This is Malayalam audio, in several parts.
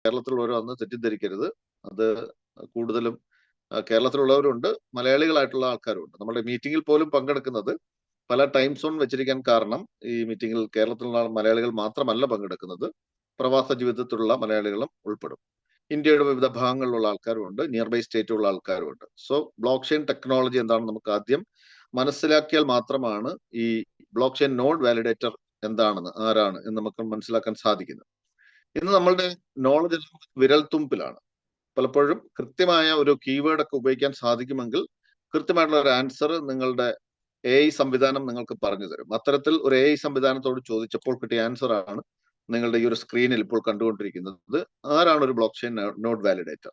കേരളത്തിലുള്ളവരൊന്ന് തെറ്റിദ്ധരിക്കരുത്. അത് കൂടുതലും കേരളത്തിലുള്ളവരുണ്ട്, മലയാളികളായിട്ടുള്ള ആൾക്കാരുണ്ട്. നമ്മുടെ മീറ്റിംഗിൽ പോലും പങ്കെടുക്കുന്നത് പല ടൈം സോൺ വെച്ചിരിക്കാൻ കാരണം ഈ മീറ്റിംഗിൽ കേരളത്തിലുള്ള മലയാളികൾ മാത്രമല്ല പങ്കെടുക്കുന്നത്, പ്രവാസ ജീവിതത്തിലുള്ള മലയാളികളും ഉൾപ്പെടും. ഇന്ത്യയുടെ വിവിധ ഭാഗങ്ങളിലുള്ള ആൾക്കാരുമുണ്ട്, നിയർ ബൈ സ്റ്റേറ്റുള്ള ആൾക്കാരുമുണ്ട്. സോ ബ്ലോക്ക് ചെയിൻ ടെക്നോളജി എന്താണെന്ന് നമുക്ക് ആദ്യം മനസ്സിലാക്കിയാൽ മാത്രമാണ് ഈ ബ്ലോക്ക് ചെയിൻ നോഡ് വാലിഡേറ്റർ എന്താണെന്ന്, ആരാണ് എന്ന് നമുക്ക് മനസ്സിലാക്കാൻ സാധിക്കുന്നത്. ഇന്ന് നമ്മളുടെ നോളജ് വിരൽ തുമ്പിലാണ്. പലപ്പോഴും കൃത്യമായ ഒരു കീവേഡ് ഒക്കെ ഉപയോഗിക്കാൻ സാധിക്കുമെങ്കിൽ കൃത്യമായിട്ടുള്ള ഒരു ആൻസർ നിങ്ങളുടെ AI സംവിധാനം നിങ്ങൾക്ക് പറഞ്ഞു തരും. അത്തരത്തിൽ ഒരു AI സംവിധാനത്തോട് ചോദിച്ചപ്പോൾ കിട്ടിയ ആൻസർ ആണ് നിങ്ങളുടെ ഈ ഒരു സ്ക്രീനിൽ ഇപ്പോൾ കണ്ടുകൊണ്ടിരിക്കുന്നത്. ആരാണ് ഒരു ബ്ലോക്ക് ചെയിൻ നോഡ് വാലിഡേറ്റർ?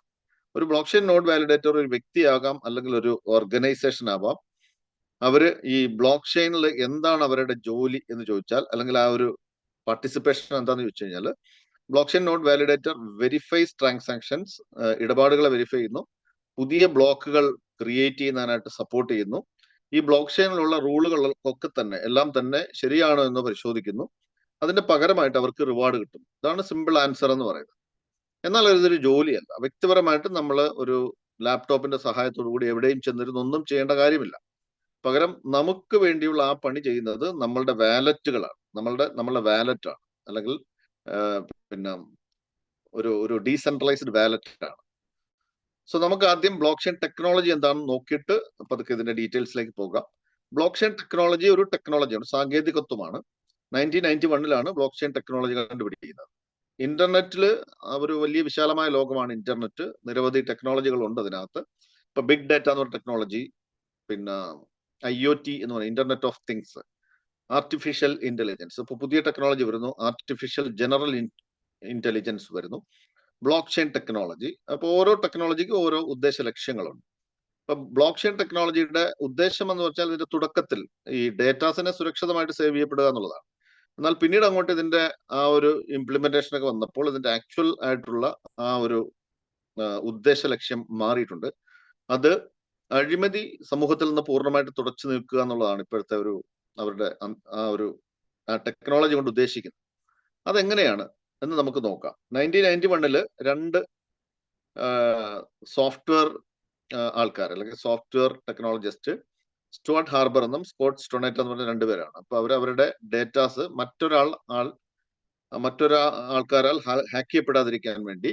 ഒരു ബ്ലോക്ക് ചെയിൻ നോഡ് വാലിഡേറ്റർ ഒരു വ്യക്തിയാകാം, അല്ലെങ്കിൽ ഒരു ഓർഗനൈസേഷൻ ആവാം. അവര് ഈ ബ്ലോക്ക് ചെയിനിൽ എന്താണ് അവരുടെ ജോലി എന്ന് ചോദിച്ചാൽ, അല്ലെങ്കിൽ ആ ഒരു പാർട്ടിസിപ്പേഷൻ എന്താന്ന് ചോദിച്ചു കഴിഞ്ഞാൽ, block chain node validator verifies transactions, ഇടപാടുകളെ വെരിഫൈ ചെയ്യുന്നു, പുതിയ ബ്ലോക്കുകൾ ക്രിയേറ്റ് ചെയ്യുന്നതിനായിട്ട് സപ്പോർട്ട് ചെയ്യുന്നു, ഈ ബ്ലോക്ക് ചെയിനിലുള്ള റൂളുകളൊക്കെ തന്നെ എല്ലാം തന്നെ ശരിയാണോ എന്ന് പരിശോധിക്കുന്നു, അതിന്റെ പകരമായിട്ട് അവർക്ക് റിവാർഡ് കിട്ടും. ഇതാണ് സിമ്പിൾ ആൻസർ എന്ന് പറയുന്നത്. എന്നാൽ ഇതൊരു ജോലിയല്ല. വ്യക്തിപരമായിട്ട് നമ്മൾ ഒരു ലാപ്ടോപ്പിന്റെ സഹായത്തോടു കൂടി എവിടെയും ചെന്നിരുന്ന് ഒന്നും ചെയ്യേണ്ട കാര്യമില്ല. പകരം നമുക്ക് വേണ്ടിയുള്ള ആ പണി ചെയ്യുന്നത് നമ്മളുടെ വാലറ്റുകളാണ്, നമ്മളുടെ വാലറ്റ് ആണ്, അല്ലെങ്കിൽ പിന്നെ ഒരു ഡീസെൻട്രലൈസ്ഡ് വാലറ്റ് ആണ്. സോ നമുക്ക് ആദ്യം ബ്ലോക്ക് ചെയിൻ ടെക്നോളജി എന്താണെന്ന് നോക്കിയിട്ട് പതുക്കെ ഇതിന്റെ ഡീറ്റെയിൽസിലേക്ക് പോകാം. ബ്ലോക്ക് ചെയിൻ ടെക്നോളജി ഒരു ടെക്നോളജിയാണ്, സാങ്കേതികത്വമാണ്. 1991 ബ്ലോക്ക് ചെയിൻ ടെക്നോളജി കണ്ടുപിടിക്കുന്നത്. ഇന്റർനെറ്റിൽ ഒരു വലിയ വിശാലമായ ലോകമാണ് ഇന്റർനെറ്റ്. നിരവധി ടെക്നോളജികൾ ഉണ്ട് അതിനകത്ത്. ഇപ്പൊ ബിഗ് ഡാറ്റ എന്ന് പറഞ്ഞ ടെക്നോളജി, പിന്നെ IoT എന്ന് പറയുന്നത് internet of things, artificial intelligence, ഇപ്പൊ പുതിയ ടെക്നോളജി വരുന്നു, ആർട്ടിഫിഷ്യൽ ജനറൽ ഇന്റലിജൻസ് വരുന്നു, ബ്ലോക്ക് ചെയിൻ ടെക്നോളജി. അപ്പോൾ ഓരോ ടെക്നോളജിക്കും ഓരോ ഉദ്ദേശ ലക്ഷ്യങ്ങളുണ്ട്. ഇപ്പൊ ബ്ലോക്ക് ചെയിൻ ടെക്നോളജിയുടെ ഉദ്ദേശം എന്ന് വെച്ചാൽ ഇതിന്റെ തുടക്കത്തിൽ ഈ ഡേറ്റാസിനെ സുരക്ഷിതമായിട്ട് സേവ് ചെയ്യപ്പെടുക എന്നുള്ളതാണ്. എന്നാൽ പിന്നീട് അങ്ങോട്ട് ഇതിന്റെ ആ ഒരു ഇംപ്ലിമെന്റേഷൻ ഒക്കെ വന്നപ്പോൾ ഇതിന്റെ ആക്ച്വൽ ആയിട്ടുള്ള ആ ഒരു ഉദ്ദേശ ലക്ഷ്യം മാറിയിട്ടുണ്ട്. അത് അഴിമതി സമൂഹത്തിൽ നിന്ന് പൂർണ്ണമായിട്ട് തുടച്ചു നിൽക്കുക എന്നുള്ളതാണ് ഇപ്പോഴത്തെ അവരുടെ ആ ഒരു ടെക്നോളജി കൊണ്ട് ഉദ്ദേശിക്കുന്നത്. അതെങ്ങനെയാണ് എന്ന് നമുക്ക് നോക്കാം. 1991 രണ്ട് സോഫ്റ്റ്വെയർ ആൾക്കാർ, അല്ലെങ്കിൽ സോഫ്റ്റ്വെയർ ടെക്നോളജിസ്റ്റ്, സ്റ്റുവർട്ട് ഹാർബർ എന്നും സ്കോട്ട് സ്റ്റൊണേറ്റ് എന്ന് പറഞ്ഞ രണ്ടുപേരാണ്. അപ്പൊ അവരുടെ ഡേറ്റാസ് മറ്റൊരാൾക്കാരാൽ ഹാക്ക് ചെയ്യപ്പെടാതിരിക്കാൻ വേണ്ടി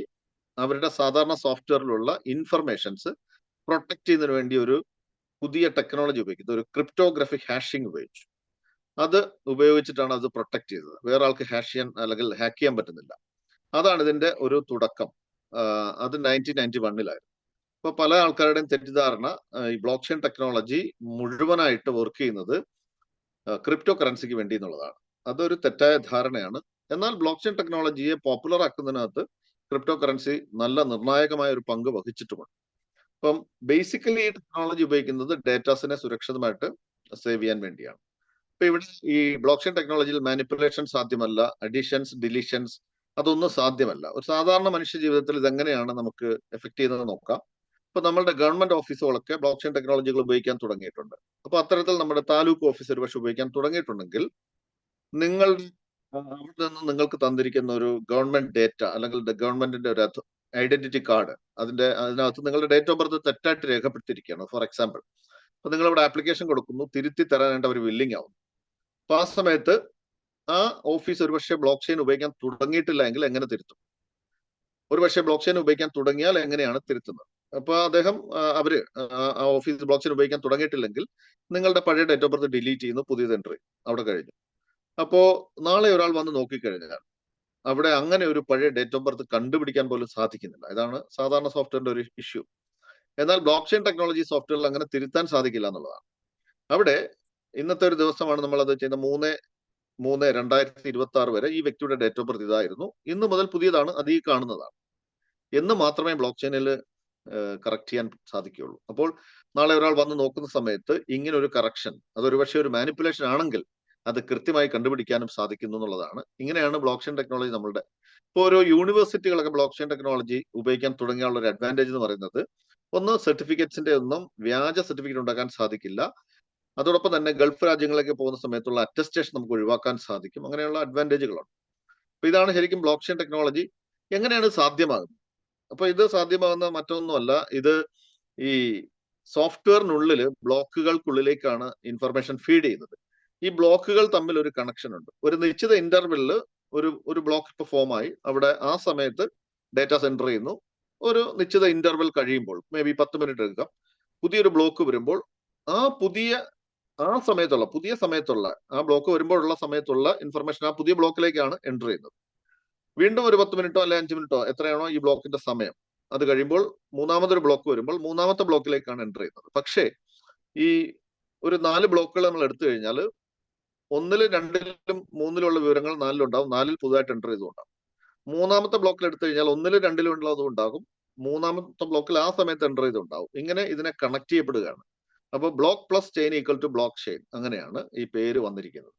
അവരുടെ സാധാരണ സോഫ്റ്റ്വെയറിലുള്ള ഇൻഫർമേഷൻസ് പ്രൊട്ടക്ട് ചെയ്യുന്നതിന് വേണ്ടി ഒരു പുതിയ ടെക്നോളജി ഉപയോഗിക്കുന്നത്, ഒരു ക്രിപ്റ്റോഗ്രാഫിക് ഹാഷിംഗ് ഉപയോഗിച്ചു. അത് ഉപയോഗിച്ചിട്ടാണ് അത് പ്രൊട്ടക്ട് ചെയ്തത്. വേറെ ആൾക്ക് ഹാക്ക് ചെയ്യാൻ പറ്റുന്നില്ല. അതാണ് ഇതിന്റെ ഒരു തുടക്കം. അത് 1991 അപ്പൊ പല ആൾക്കാരുടെയും തെറ്റിദ്ധാരണ ഈ ബ്ലോക്ക് ചെയിൻ ടെക്നോളജി മുഴുവനായിട്ട് വർക്ക് ചെയ്യുന്നത് ക്രിപ്റ്റോ കറൻസിക്ക് വേണ്ടി എന്നുള്ളതാണ്. അതൊരു തെറ്റായ ധാരണയാണ്. എന്നാൽ ബ്ലോക്ക് ചെയിൻ ടെക്നോളജിയെ പോപ്പുലർ ആക്കുന്നതിനകത്ത് ക്രിപ്റ്റോ കറൻസി നല്ല നിർണായകമായ ഒരു പങ്ക് വഹിച്ചിട്ടുമുണ്ട്. അപ്പം ബേസിക്കലി ഈ ടെക്നോളജി ഉപയോഗിക്കുന്നത് ഡേറ്റാസിനെ സുരക്ഷിതമായിട്ട് സേവ് ചെയ്യാൻ വേണ്ടിയാണ്. ഇപ്പൊ ഇവിടെ ഈ ബ്ലോക്ക് ചെയിൻ ടെക്നോളജിയിൽ മാനിപ്പുലേഷൻ സാധ്യമല്ല, അഡീഷൻസ് ഡിലീഷൻസ് അതൊന്നും സാധ്യമല്ല. ഒരു സാധാരണ മനുഷ്യ ജീവിതത്തിൽ ഇതെങ്ങനെയാണ് നമുക്ക് എഫക്ട് ചെയ്യുന്നത് നോക്കാം. ഇപ്പൊ നമ്മളുടെ ഗവൺമെന്റ് ഓഫീസുകളൊക്കെ ബ്ലോക്ക് ചെയിൻ ടെക്നോളജികൾ ഉപയോഗിക്കാൻ തുടങ്ങിയിട്ടുണ്ട്. അപ്പൊ അത്തരത്തിൽ നമ്മുടെ താലൂക്ക് ഓഫീസ് ഒരു പക്ഷെ ഉപയോഗിക്കാൻ തുടങ്ങിയിട്ടുണ്ടെങ്കിൽ അവിടെ നിന്ന് നിങ്ങൾക്ക് തന്നിരിക്കുന്ന ഒരു ഗവൺമെന്റ് ഡേറ്റ, അല്ലെങ്കിൽ ഗവൺമെന്റിന്റെ ഒരു ഐഡന്റിറ്റി കാർഡ്, അതിനകത്ത് നിങ്ങളുടെ ഡേറ്റ് ഓഫ് ബർത്ത് തെറ്റായിട്ട് രേഖപ്പെടുത്തിയിരിക്കുകയാണ്. ഫോർ എക്സാമ്പിൾ, അപ്പൊ നിങ്ങൾ ഇവിടെ ആപ്ലിക്കേഷൻ കൊടുക്കുന്നു, തിരുത്തി തരാനായിട്ട് അവർ വില്ലിങ് ആവുന്നു. അപ്പൊ ആ സമയത്ത് ആ ഓഫീസ് ഒരുപക്ഷെ ബ്ലോക്ക് ചെയിൻ ഉപയോഗിക്കാൻ തുടങ്ങിയിട്ടില്ല എങ്കിൽ എങ്ങനെ തിരുത്തും? ഒരുപക്ഷെ ബ്ലോക്ക് ചെയിൻ ഉപയോഗിക്കാൻ തുടങ്ങിയാൽ എങ്ങനെയാണ് തിരുത്തുന്നത്? അപ്പൊ അവര് ആ ഓഫീസ് ബ്ലോക്ക് ചെയിൻ ഉപയോഗിക്കാൻ തുടങ്ങിയിട്ടില്ലെങ്കിൽ നിങ്ങളുടെ പഴയ ഡേറ്റ് ഓഫ് ബർത്ത് ഡിലീറ്റ് ചെയ്യുന്നു, പുതിയത് എൻട്രി അവിടെ കഴിഞ്ഞു. അപ്പോ നാളെ ഒരാൾ വന്ന് നോക്കിക്കഴിഞ്ഞാൽ അവിടെ അങ്ങനെ ഒരു പഴയ ഡേറ്റ് ഓഫ് ബർത്ത് കണ്ടുപിടിക്കാൻ പോലും സാധിക്കുന്നില്ല. ഇതാണ് സാധാരണ സോഫ്റ്റ്വെയറിന്റെ ഒരു ഇഷ്യൂ. എന്നാൽ ബ്ലോക്ക് ചെയിൻ ടെക്നോളജി സോഫ്റ്റ്വെയറിൽ അങ്ങനെ തിരുത്താൻ സാധിക്കില്ല എന്നുള്ളതാണ്. അവിടെ ഇന്നത്തെ ഒരു ദിവസമാണ് നമ്മൾ അത് ചെയ്യുന്ന 3/3/2026 വരെ ഈ വ്യക്തിയുടെ ഡേറ്റ് ഓഫ് ബർത്ത് ഇതായിരുന്നു, ഇന്ന് മുതൽ പുതിയതാണ്, അത് ഈ കാണുന്നതാണ് എന്ന് മാത്രമേ ബ്ലോക്ക് ചെയിനിൽ കറക്റ്റ് ചെയ്യാൻ സാധിക്കുകയുള്ളൂ. അപ്പോൾ നാളെ ഒരാൾ വന്ന് നോക്കുന്ന സമയത്ത് ഇങ്ങനെ ഒരു കറക്ഷൻ, അതൊരു പക്ഷേ ഒരു മാനിപ്പുലേഷൻ ആണെങ്കിൽ അത് കൃത്യമായി കണ്ടുപിടിക്കാനും സാധിക്കുന്നു എന്നുള്ളതാണ്. ഇങ്ങനെയാണ് ബ്ലോക്ക് ചെയിൻ ടെക്നോളജി നമ്മളുടെ. ഇപ്പോൾ ഓരോ യൂണിവേഴ്സിറ്റികളൊക്കെ ബ്ലോക്ക് ചെയിൻ ടെക്നോളജി ഉപയോഗിക്കാൻ തുടങ്ങിയുള്ള ഒരു അഡ്വാൻറ്റേജ് എന്ന് പറയുന്നത്, ഒന്ന്, സർട്ടിഫിക്കറ്റ്സിന്റെ ഒന്നും വ്യാജ സർട്ടിഫിക്കറ്റ് ഉണ്ടാക്കാൻ സാധിക്കില്ല. അതോടൊപ്പം തന്നെ ഗൾഫ് രാജ്യങ്ങളിലേക്ക് പോകുന്ന സമയത്തുള്ള അറ്റസ്റ്റേഷൻ നമുക്ക് ഒഴിവാക്കാൻ സാധിക്കും. അങ്ങനെയുള്ള അഡ്വാൻറ്റേജുകളുണ്ട്. അപ്പൊ ഇതാണ് ശരിക്കും ബ്ലോക്ക് ചെയിൻ ടെക്നോളജി എങ്ങനെയാണ് സാധ്യമാകുന്നത്? അപ്പൊ ഇത് സാധ്യമാകുന്ന മറ്റൊന്നുമല്ല, ഇത് ഈ സോഫ്റ്റ്വെയറിനുള്ളിൽ ബ്ലോക്കുകൾക്കുള്ളിലേക്കാണ് ഇൻഫർമേഷൻ ഫീഡ് ചെയ്യുന്നത്. ഈ ബ്ലോക്കുകൾ തമ്മിൽ ഒരു കണക്ഷൻ ഉണ്ട്. ഒരു നിശ്ചിത ഇന്റർവെല്ലിൽ ഒരു ബ്ലോക്ക് ഇപ്പൊ ഫോം ആയി, അവിടെ ആ സമയത്ത് ഡേറ്റ സെൻറ്റർ ചെയ്യുന്നു. ഒരു നിശ്ചിത ഇന്റർവെൽ കഴിയുമ്പോൾ, മേ ബി 10 മിനിറ്റ് എടുക്കാം, പുതിയൊരു ബ്ലോക്ക് വരുമ്പോൾ പുതിയ സമയത്തുള്ള ആ ബ്ലോക്ക് വരുമ്പോഴുള്ള സമയത്തുള്ള ഇൻഫർമേഷൻ ആ പുതിയ ബ്ലോക്കിലേക്കാണ് എൻ്റർ ചെയ്യുന്നത്. വീണ്ടും ഒരു 10 മിനിറ്റോ അല്ലെ 5 മിനിറ്റോ എത്രയാണോ ഈ ബ്ലോക്കിന്റെ സമയം, അത് കഴിയുമ്പോൾ മൂന്നാമതൊരു ബ്ലോക്ക് വരുമ്പോൾ മൂന്നാമത്തെ ബ്ലോക്കിലേക്കാണ് എൻ്റർ ചെയ്യുന്നത്. പക്ഷേ ഈ ഒരു 4 ബ്ലോക്കുകൾ നമ്മൾ എടുത്തു കഴിഞ്ഞാൽ ഒന്നിലും രണ്ടിലും മൂന്നിലുള്ള വിവരങ്ങൾ 4 ഉണ്ടാവും, 4 പുതുതായിട്ട് എൻ്റർ ചെയ്തുകൊണ്ടാവും. മൂന്നാമത്തെ ബ്ലോക്കിൽ എടുത്തു കഴിഞ്ഞാൽ ഒന്നിലും രണ്ടിലും ഉള്ളതും ഉണ്ടാകും, മൂന്നാമത്തെ ബ്ലോക്കിൽ ആ സമയത്ത് എൻ്റർ ചെയ്തുണ്ടാവും. ഇങ്ങനെ ഇതിനെ കണക്ട് ചെയ്യപ്പെടുകയാണ്. അപ്പോൾ block plus chain equal to block chain, അങ്ങനെയാണ് ഈ പേര് വന്നിരിക്കുന്നത്.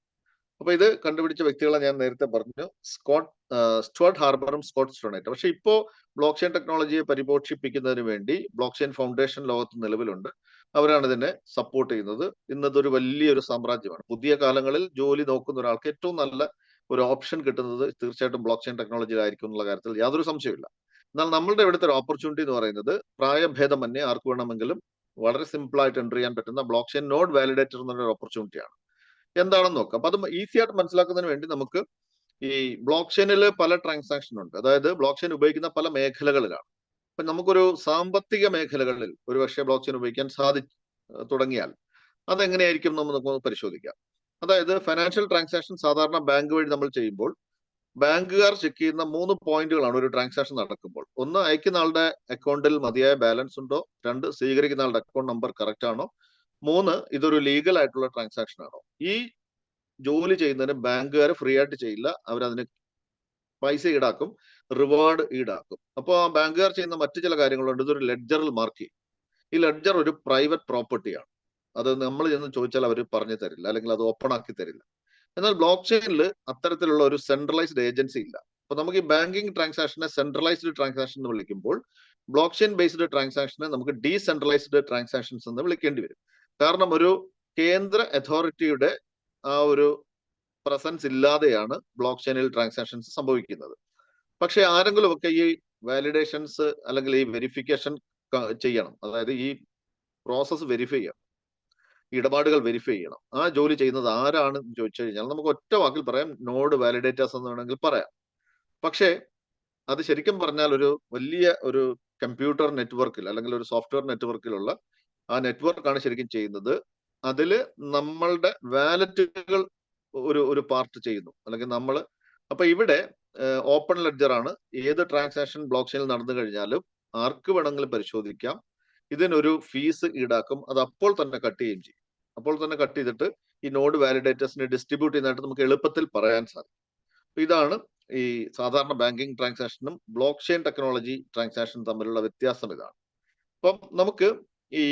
അപ്പൊ ഇത് കണ്ടുപിടിച്ച വ്യക്തികളെ ഞാൻ നേരത്തെ പറഞ്ഞു, സ്റ്റുവർട്ട് ഹാർബറും സ്കോട്ട് സ്റ്റോണേറ്റ്. പക്ഷെ ഇപ്പോ ബ്ലോക്ക് ചെയിൻ ടെക്നോളജിയെ പരിപോഷിപ്പിക്കുന്നതിന് വേണ്ടി ബ്ലോക്ക് ചെയിൻ ഫൗണ്ടേഷൻ ലോകത്ത് നിലവിലുണ്ട്. അവരാണ് ഇതിനെ സപ്പോർട്ട് ചെയ്യുന്നത്. ഇന്നതൊരു വലിയൊരു സാമ്രാജ്യമാണ്. പുതിയ കാലങ്ങളിൽ ജോലി നോക്കുന്ന ഒരാൾക്ക് ഏറ്റവും നല്ല ഒരു ഓപ്ഷൻ കിട്ടുന്നത് തീർച്ചയായിട്ടും ബ്ലോക്ക് ചെയിൻ ടെക്നോളജിയിലായിരിക്കും എന്നുള്ള കാര്യത്തിൽ യാതൊരു സംശയമില്ല. എന്നാൽ നമ്മളുടെ ഇവിടുത്തെ ഒരു ഓപ്പർച്യൂണിറ്റി എന്ന് പറയുന്നത് പ്രായഭേദമന്യേ ആർക്ക് വേണമെങ്കിലും വളരെ സിമ്പിൾ ആയിട്ട് എൻ്റർ ചെയ്യാൻ പറ്റുന്ന ബ്ലോക്ക് ചെയിൻ നോഡ് വാലിഡേറ്റർ എന്നൊരു ഓപ്പർച്യൂണിറ്റിയാണ്. എന്താണെന്ന് നോക്കാം. അപ്പൊ അത് ഈസി ആയിട്ട് മനസ്സിലാക്കുന്നതിന് വേണ്ടി നമുക്ക് ഈ ബ്ലോക്ക് ചെയിനിൽ പല ട്രാൻസാക്ഷൻ ഉണ്ട്. അതായത് ബ്ലോക്ക് ചെയിൻ ഉപയോഗിക്കുന്ന പല മേഖലകളിലാണ്. അപ്പൊ നമുക്കൊരു സാമ്പത്തിക മേഖലകളിൽ ഒരു പക്ഷേ ബ്ലോക്ക് ചെയിൻ ഉപയോഗിക്കാൻ തുടങ്ങിയാൽ അതെങ്ങനെയായിരിക്കും നമുക്ക് പരിശോധിക്കാം. അതായത് ഫൈനാൻഷ്യൽ ട്രാൻസാക്ഷൻ സാധാരണ ബാങ്ക് വഴി നമ്മൾ ചെയ്യുമ്പോൾ ബാങ്കുകാർ ചെക്ക് ചെയ്യുന്ന 3 പോയിന്റുകളാണ് ഒരു ട്രാൻസാക്ഷൻ നടക്കുമ്പോൾ. ഒന്ന്, അയക്കുന്ന ആളുടെ അക്കൗണ്ടിൽ മതിയായ ബാലൻസ് ഉണ്ടോ. 2, സ്വീകരിക്കുന്ന ആളുടെ അക്കൗണ്ട് നമ്പർ കറക്റ്റ് ആണോ. 3, ഇതൊരു ലീഗൽ ആയിട്ടുള്ള ട്രാൻസാക്ഷൻ ആണോ. ഈ ജോലി ചെയ്യുന്നതിന് ബാങ്കുകാർ ഫ്രീ ആയിട്ട് ചെയ്യില്ല, അവരതിന് പൈസ ഈടാക്കും, റിവാർഡ് ഈടാക്കും. അപ്പോൾ ആ ബാങ്കുകാർ ചെയ്യുന്ന മറ്റു ചില കാര്യങ്ങളുണ്ട്. ഇതൊരു ലെഡ്ജറിൽ മാർക്ക് ചെയ്യും. ഈ ലെഡ്ജർ ഒരു പ്രൈവറ്റ് പ്രോപ്പർട്ടിയാണ്. അത് നമ്മൾ ചെന്ന് ചോദിച്ചാൽ അവർ പറഞ്ഞു തരില്ല, അല്ലെങ്കിൽ അത് ഓപ്പൺ ആക്കി തരില്ല. എന്നാൽ ബ്ലോക്ക് ചെയിനിൽ അത്തരത്തിലുള്ള ഒരു സെൻട്രലൈസ്ഡ് ഏജൻസി ഇല്ല. അപ്പൊ നമുക്ക് ഈ ബാങ്കിങ് ട്രാൻസാക്ഷനെ സെൻട്രലൈസ്ഡ് ട്രാൻസാക്ഷൻ എന്ന് വിളിക്കുമ്പോൾ ബ്ലോക്ക് ചെയിൻ ബേസ്ഡ് ട്രാൻസാക്ഷനെ നമുക്ക് ഡീസെൻട്രലൈസ്ഡ് ട്രാൻസാക്ഷൻസ് എന്ന് വിളിക്കേണ്ടി വരും. കാരണം ഒരു കേന്ദ്ര അതോറിറ്റിയുടെ ആ ഒരു പ്രസൻസ് ഇല്ലാതെയാണ് ബ്ലോക്ക് ചെയിനിൽ ട്രാൻസാക്ഷൻസ് സംഭവിക്കുന്നത്. പക്ഷെ ആരെങ്കിലും ഒക്കെ ഈ വാലിഡേഷൻസ് അല്ലെങ്കിൽ ഈ വെരിഫിക്കേഷൻ ചെയ്യണം. അതായത് ഈ പ്രോസസ്സ് വെരിഫൈ ചെയ്യണം, ഇടപാടുകൾ വെരിഫൈ ചെയ്യണം. ആ ജോലി ചെയ്യുന്നത് ആരാണെന്ന് ചോദിച്ചു കഴിഞ്ഞാൽ നമുക്ക് ഒറ്റ വാക്കിൽ പറയാം, നോഡ് വാലിഡേറ്റേഴ്സ് എന്ന് വേണമെങ്കിൽ പറയാം. പക്ഷേ അത് ശരിക്കും പറഞ്ഞാൽ ഒരു വലിയ ഒരു കമ്പ്യൂട്ടർ നെറ്റ്വർക്കിൽ അല്ലെങ്കിൽ ഒരു സോഫ്റ്റ്വെയർ നെറ്റ്വർക്കിലുള്ള ആ നെറ്റ്വർക്കാണ് ശരിക്കും ചെയ്യുന്നത്. അതില് നമ്മളുടെ വാലറ്റുകൾ ഒരു പാർട്ട് ചെയ്യുന്നു, അല്ലെങ്കിൽ നമ്മൾ. അപ്പൊ ഇവിടെ ഓപ്പൺ ലെഡ്ജർ ആണ്. ഏത് ട്രാൻസാക്ഷൻ ബ്ലോക്ക് ചെയിനിൽ നടന്നു കഴിഞ്ഞാലും ആർക്ക് വേണമെങ്കിലും പരിശോധിക്കാം. ഇതിനൊരു ഫീസ് ഈടാക്കും, അത് അപ്പോൾ തന്നെ കട്ട് ചെയ്യുകയും ചെയ്യും. അപ്പോൾ തന്നെ കട്ട് ചെയ്തിട്ട് ഈ നോഡ് വാലിഡേറ്റേഴ്സിനെ ഡിസ്ട്രിബ്യൂട്ട് ചെയ്യുന്നതായിട്ട് നമുക്ക് എളുപ്പത്തിൽ പറയാൻ സാധിക്കും. ഇതാണ് ഈ സാധാരണ ബാങ്കിങ് ട്രാൻസാക്ഷനും ബ്ലോക്ക് ചെയിൻ ടെക്നോളജി ട്രാൻസാക്ഷനും തമ്മിലുള്ള വ്യത്യാസം. ഇതാണ്. അപ്പം നമുക്ക് ഈ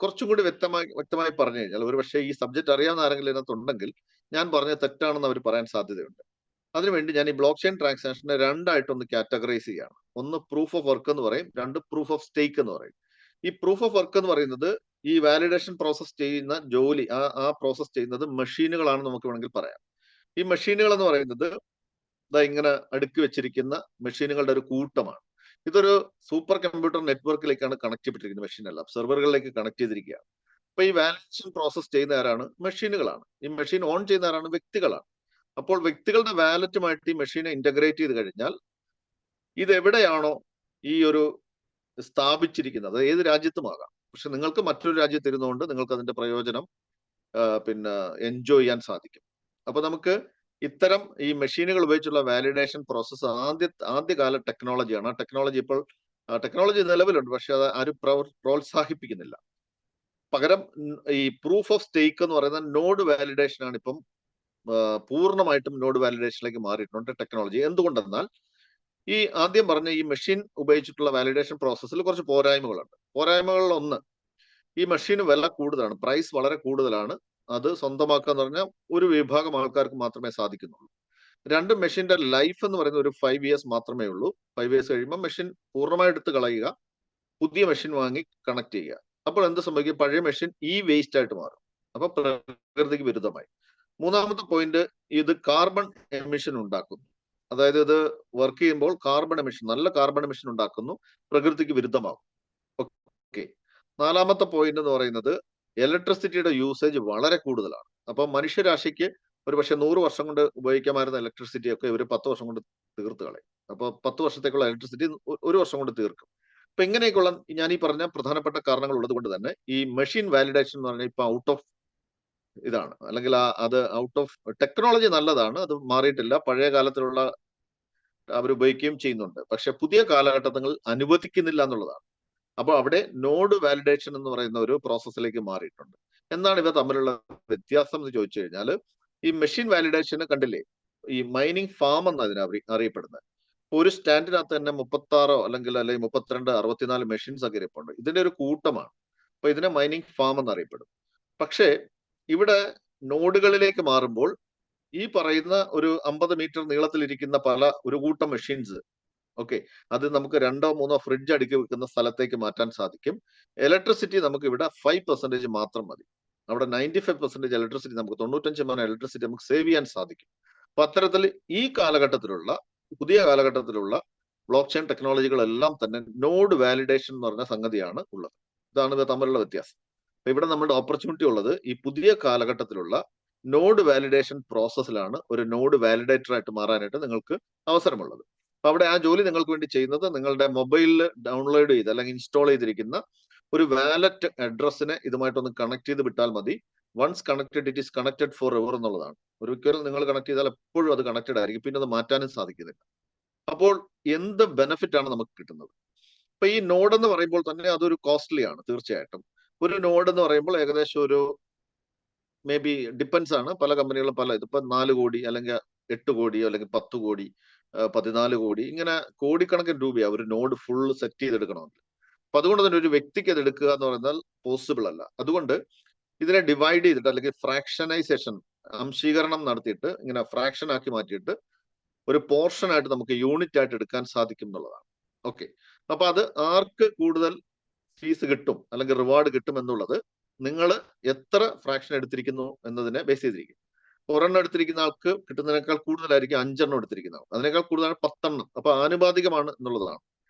കുറച്ചും കൂടി വ്യക്തമായി പറഞ്ഞു കഴിഞ്ഞാൽ, ഒരു പക്ഷേ ഈ സബ്ജക്ട് അറിയാവുന്ന ആരെങ്കിലും ഇതിനകത്തുണ്ടെങ്കിൽ ഞാൻ പറഞ്ഞ തെറ്റാണെന്ന് അവർ പറയാൻ സാധ്യതയുണ്ട്. അതിനുവേണ്ടി ഞാൻ ഈ ബ്ലോക്ക് ചെയിൻ ട്രാൻസാക്ഷനെ രണ്ടായിട്ടൊന്ന് കാറ്റഗറൈസ് ചെയ്യാണ്. ഒന്ന് പ്രൂഫ് ഓഫ് വർക്ക് എന്ന് പറയും, 2 പ്രൂഫ് ഓഫ് സ്റ്റേക്ക് എന്ന് പറയും. ഈ പ്രൂഫ് ഓഫ് വർക്ക് എന്ന് പറയുന്നത് ഈ വാലിഡേഷൻ പ്രോസസ് ചെയ്യുന്ന ജോലി, ആ പ്രോസസ് ചെയ്യുന്നത് മെഷീനുകളാണെന്ന് നമുക്ക് വേണമെങ്കിൽ പറയാം. ഈ മെഷീനുകൾ എന്ന് പറയുന്നത് ഇങ്ങനെ അടുക്കി വെച്ചിരിക്കുന്ന മെഷീനുകളുടെ ഒരു കൂട്ടമാണ്. ഇതൊരു സൂപ്പർ കമ്പ്യൂട്ടർ നെറ്റ്വർക്കിലേക്കാണ് കണക്ട് ചെയ്യപ്പെട്ടിരിക്കുന്നത്. മെഷീനെല്ലാം സെർവറുകളിലേക്ക് കണക്ട് ചെയ്തിരിക്കുകയാണ്. അപ്പൊ ഈ വാലിഡേഷൻ പ്രോസസ് ചെയ്യുന്ന ആരാണ്? മെഷീനുകളാണ്. ഈ മെഷീൻ ഓൺ ചെയ്യുന്ന ആരാണ്? വ്യക്തികളാണ്. അപ്പോൾ വ്യക്തികളുടെ വാലറ്റുമായിട്ട് ഈ മെഷീനെ ഇന്റഗ്രേറ്റ് ചെയ്ത് കഴിഞ്ഞാൽ ഇത് എവിടെയാണോ ഈ ഒരു സ്ഥാപിച്ചിരിക്കുന്നത്, ഏത് രാജ്യത്തുമാകാം, പക്ഷെ നിങ്ങൾക്ക് മറ്റൊരു രാജ്യത്ത് ഇരുന്നുകൊണ്ട് നിങ്ങൾക്ക് അതിന്റെ പ്രയോജനം പിന്നെ എൻജോയ് ചെയ്യാൻ സാധിക്കും. അപ്പൊ നമുക്ക് ഇത്തരം ഈ മെഷീനുകൾ ഉപയോഗിച്ചുള്ള വാലിഡേഷൻ പ്രോസസ്സ് ആദ്യകാല ടെക്നോളജിയാണ്. ആ ടെക്നോളജി ഇപ്പോൾ ടെക്നോളജി നിലവിലുണ്ട്, പക്ഷെ അത് ആരും പ്രോത്സാഹിപ്പിക്കുന്നില്ല. പകരം ഈ പ്രൂഫ് ഓഫ് സ്റ്റേക്ക് എന്ന് പറയുന്ന നോഡ് വാലിഡേഷൻ ആണ് ഇപ്പം പൂർണ്ണമായിട്ടും നോഡ് വാലിഡേഷനിലേക്ക് മാറിയിട്ടുണ്ട് ടെക്നോളജി. എന്തുകൊണ്ടെന്നാൽ ഈ ആദ്യം പറഞ്ഞ ഈ മെഷീൻ ഉപയോഗിച്ചിട്ടുള്ള വാലിഡേഷൻ പ്രോസസ്സിൽ കുറച്ച് പോരായ്മകളുണ്ട്. പോരായ്മകളിൽ ഒന്ന്, ഈ മെഷീന് വില കൂടുതലാണ്, പ്രൈസ് വളരെ കൂടുതലാണ്. അത് സ്വന്തമാക്കുക എന്ന് പറഞ്ഞാൽ ഒരു വിഭാഗം ആൾക്കാർക്ക് മാത്രമേ സാധിക്കുന്നുള്ളൂ. 2, മെഷീന്റെ ലൈഫ് എന്ന് പറയുന്നത് ഒരു 5 ഇയേഴ്സ് മാത്രമേ ഉള്ളൂ. 5 ഇയേഴ്സ് കഴിയുമ്പോൾ മെഷീൻ പൂർണ്ണമായി എടുത്ത് കളയുക, പുതിയ മെഷീൻ വാങ്ങി കണക്ട് ചെയ്യുക. അപ്പോൾ എന്ത് സംഭവിക്കും? പഴയ മെഷീൻ വേസ്റ്റ് ആയിട്ട് മാറും. അപ്പൊ പ്രകൃതിക്ക് വിരുദ്ധമായി. 3-ാമത്തെ പോയിന്റ്, ഇത് കാർബൺ എമിഷൻ ഉണ്ടാക്കുന്നു. അതായത് ഇത് വർക്ക് ചെയ്യുമ്പോൾ കാർബൺ എമിഷൻ, നല്ല കാർബൺ എമിഷൻ ഉണ്ടാക്കുന്നു, പ്രകൃതിക്ക് വിരുദ്ധമാകും. ഓക്കെ. നാലാമത്തെ പോയിന്റ് എന്ന് പറയുന്നത് ഇലക്ട്രിസിറ്റിയുടെ യൂസേജ് വളരെ കൂടുതലാണ്. അപ്പൊ മനുഷ്യരാശിക്ക് ഒരു പക്ഷെ 100 വർഷം കൊണ്ട് ഉപയോഗിക്കാമായിരുന്ന ഇലക്ട്രിസിറ്റി ഒക്കെ ഇവർ 10 വർഷം കൊണ്ട് തീർത്ത് കളയും. അപ്പോൾ 10 വർഷത്തേക്കുള്ള ഇലക്ട്രിസിറ്റി ഒരു വർഷം കൊണ്ട് തീർക്കും. അപ്പൊ ഇങ്ങനെയൊക്കെയുള്ള ഞാൻ ഈ പറഞ്ഞ പ്രധാനപ്പെട്ട കാരണങ്ങൾ ഉള്ളത് കൊണ്ട് തന്നെ ഈ മെഷീൻ വാലിഡേഷൻ എന്ന് പറഞ്ഞാൽ ഇപ്പൊ ഔട്ട് ഓഫ് ഇതാണ്, അല്ലെങ്കിൽ അത് ഔട്ട് ഓഫ് ടെക്നോളജി നല്ലതാണ്, അത് മാറിയിട്ടില്ല, പഴയ കാലത്തിലുള്ള അവർ ഉപയോഗിക്കുകയും ചെയ്യുന്നുണ്ട്. പക്ഷെ പുതിയ കാലഘട്ടങ്ങൾ അനുവദിക്കുന്നില്ല എന്നുള്ളതാണ്. അപ്പോൾ അവിടെ നോഡ് വാലിഡേഷൻ എന്ന് പറയുന്ന ഒരു പ്രോസസ്സിലേക്ക് മാറിയിട്ടുണ്ട്. എന്താണ് ഇവ തമ്മിലുള്ള വ്യത്യാസം എന്ന് ചോദിച്ചു കഴിഞ്ഞാൽ, ഈ മെഷീൻ വാലിഡേഷന് കണ്ടില്ലേ, ഈ മൈനിങ് ഫാം എന്ന് അതിനെ അറിയപ്പെടുന്നത്. ഒരു സ്റ്റാൻഡിനകത്ത് തന്നെ 36 അല്ലെങ്കിൽ 32, 64 മെഷീൻസ് ഒക്കെ ഇരിപ്പുണ്ട്. ഇതിന്റെ ഒരു കൂട്ടമാണ്. അപ്പൊ ഇതിനെ മൈനിങ് ഫാം എന്നറിയപ്പെടും. പക്ഷേ ഇവിടെ നോഡുകളിലേക്ക് മാറുമ്പോൾ ഈ പറയുന്ന ഒരു 50 മീറ്റർ നീളത്തിലിരിക്കുന്ന ഒരു കൂട്ടം മെഷീൻസ്, ഓക്കെ, അത് നമുക്ക് 2 or 3 ഫ്രിഡ്ജ് അടുക്കി വെക്കുന്ന സ്ഥലത്തേക്ക് മാറ്റാൻ സാധിക്കും. ഇലക്ട്രിസിറ്റി നമുക്ക് ഇവിടെ 5% മാത്രം മതി. അവിടെ 95% ഇലക്ട്രിസിറ്റി, നമുക്ക് 95% ഇലക്ട്രിസിറ്റി നമുക്ക് സേവ് ചെയ്യാൻ സാധിക്കും. അപ്പൊ അത്തരത്തിൽ ഈ കാലഘട്ടത്തിലുള്ള, പുതിയ കാലഘട്ടത്തിലുള്ള ബ്ലോക്ക് ചെയിൻ ടെക്നോളജികളെല്ലാം തന്നെ നോഡ് വാലിഡേഷൻ എന്ന് പറഞ്ഞ സംഗതിയാണ് ഉള്ളത്. ഇതാണ് ഇവ തമ്മിലുള്ള വ്യത്യാസം. അപ്പൊ ഇവിടെ നമ്മുടെ ഓപ്പർച്യൂണിറ്റി ഉള്ളത് ഈ പുതിയ കാലഘട്ടത്തിലുള്ള നോഡ് വാലിഡേഷൻ പ്രോസസ്സിലാണ് ഒരു നോഡ് വാലിഡേറ്റർ ആയിട്ട് മാറാനായിട്ട് നിങ്ങൾക്ക് അവസരമുള്ളത്. അപ്പൊ അവിടെ ആ ജോലി നിങ്ങൾക്ക് വേണ്ടി ചെയ്യുന്നത് നിങ്ങളുടെ മൊബൈലിൽ ഡൗൺലോഡ് ചെയ്ത് അല്ലെങ്കിൽ ഇൻസ്റ്റാൾ ചെയ്തിരിക്കുന്ന ഒരു വാലറ്റ് അഡ്രസ്സിനെ ഇതുമായിട്ടൊന്ന് കണക്ട് ചെയ്ത് വിട്ടാൽ മതി. Once connected it is connected forever എന്നുള്ളതാണ്. ഒരിക്കലും നിങ്ങൾ കണക്ട് ചെയ്താൽ എപ്പോഴും അത് കണക്റ്റഡ് ആയിരിക്കും, പിന്നെ അത് മാറ്റാനും സാധിക്കുന്നില്ല. അപ്പോൾ എന്ത് ബെനിഫിറ്റ് ആണ് നമുക്ക് കിട്ടുന്നത്? അപ്പൊ ഈ നോഡ് എന്ന് പറയുമ്പോൾ തന്നെ അതൊരു കോസ്റ്റ്ലി ആണ് തീർച്ചയായിട്ടും. ഒരു നോഡ് എന്ന് പറയുമ്പോൾ ഏകദേശം ഒരു മേ ബി ഡിപ്പെൻസ് ആണ്, പല കമ്പനികളും ഇതിപ്പോ 4 കോടി അല്ലെങ്കിൽ 8 കോടിയോ അല്ലെങ്കിൽ 10 കോടി 14 കോടി, ഇങ്ങനെ കോടിക്കണക്കിന് രൂപയാണ് ഒരു നോഡ് ഫുൾ സെറ്റ് ചെയ്തെടുക്കണമെങ്കിൽ. അപ്പൊ അതുകൊണ്ട് തന്നെ ഒരു വ്യക്തിക്ക് അത് എടുക്കുക എന്ന് പറഞ്ഞാൽ പോസിബിൾ അല്ല. അതുകൊണ്ട് ഇതിനെ ഡിവൈഡ് ചെയ്തിട്ട് അല്ലെങ്കിൽ ഫ്രാക്ഷനൈസേഷൻ, അംശീകരണം നടത്തിയിട്ട് ഇങ്ങനെ ഫ്രാക്ഷൻ ആക്കി മാറ്റിയിട്ട് ഒരു പോർഷൻ ആയിട്ട് നമുക്ക് യൂണിറ്റ് ആയിട്ട് എടുക്കാൻ സാധിക്കും എന്നുള്ളതാണ്. ഓക്കെ. അപ്പൊ അത് ആർക്ക് കൂടുതൽ ഫീസ് കിട്ടും അല്ലെങ്കിൽ റിവാർഡ് കിട്ടും എന്നുള്ളത് നിങ്ങൾ എത്ര ഫ്രാക്ഷൻ എടുത്തിരിക്കുന്നു എന്നതിനെ ബേസ് ചെയ്തിരിക്കും. ഒരെണ്ണം എടുത്തിരിക്കുന്ന ആൾക്ക് കിട്ടുന്നതിനേക്കാൾ കൂടുതലായിരിക്കും 5 എണ്ണം എടുത്തിരിക്കുന്ന ആൾ, അതിനേക്കാൾ കൂടുതലാണ് 10 എണ്ണം. അപ്പൊ ആനുപാതികമാണ് എന്നുള്ളതാണ്.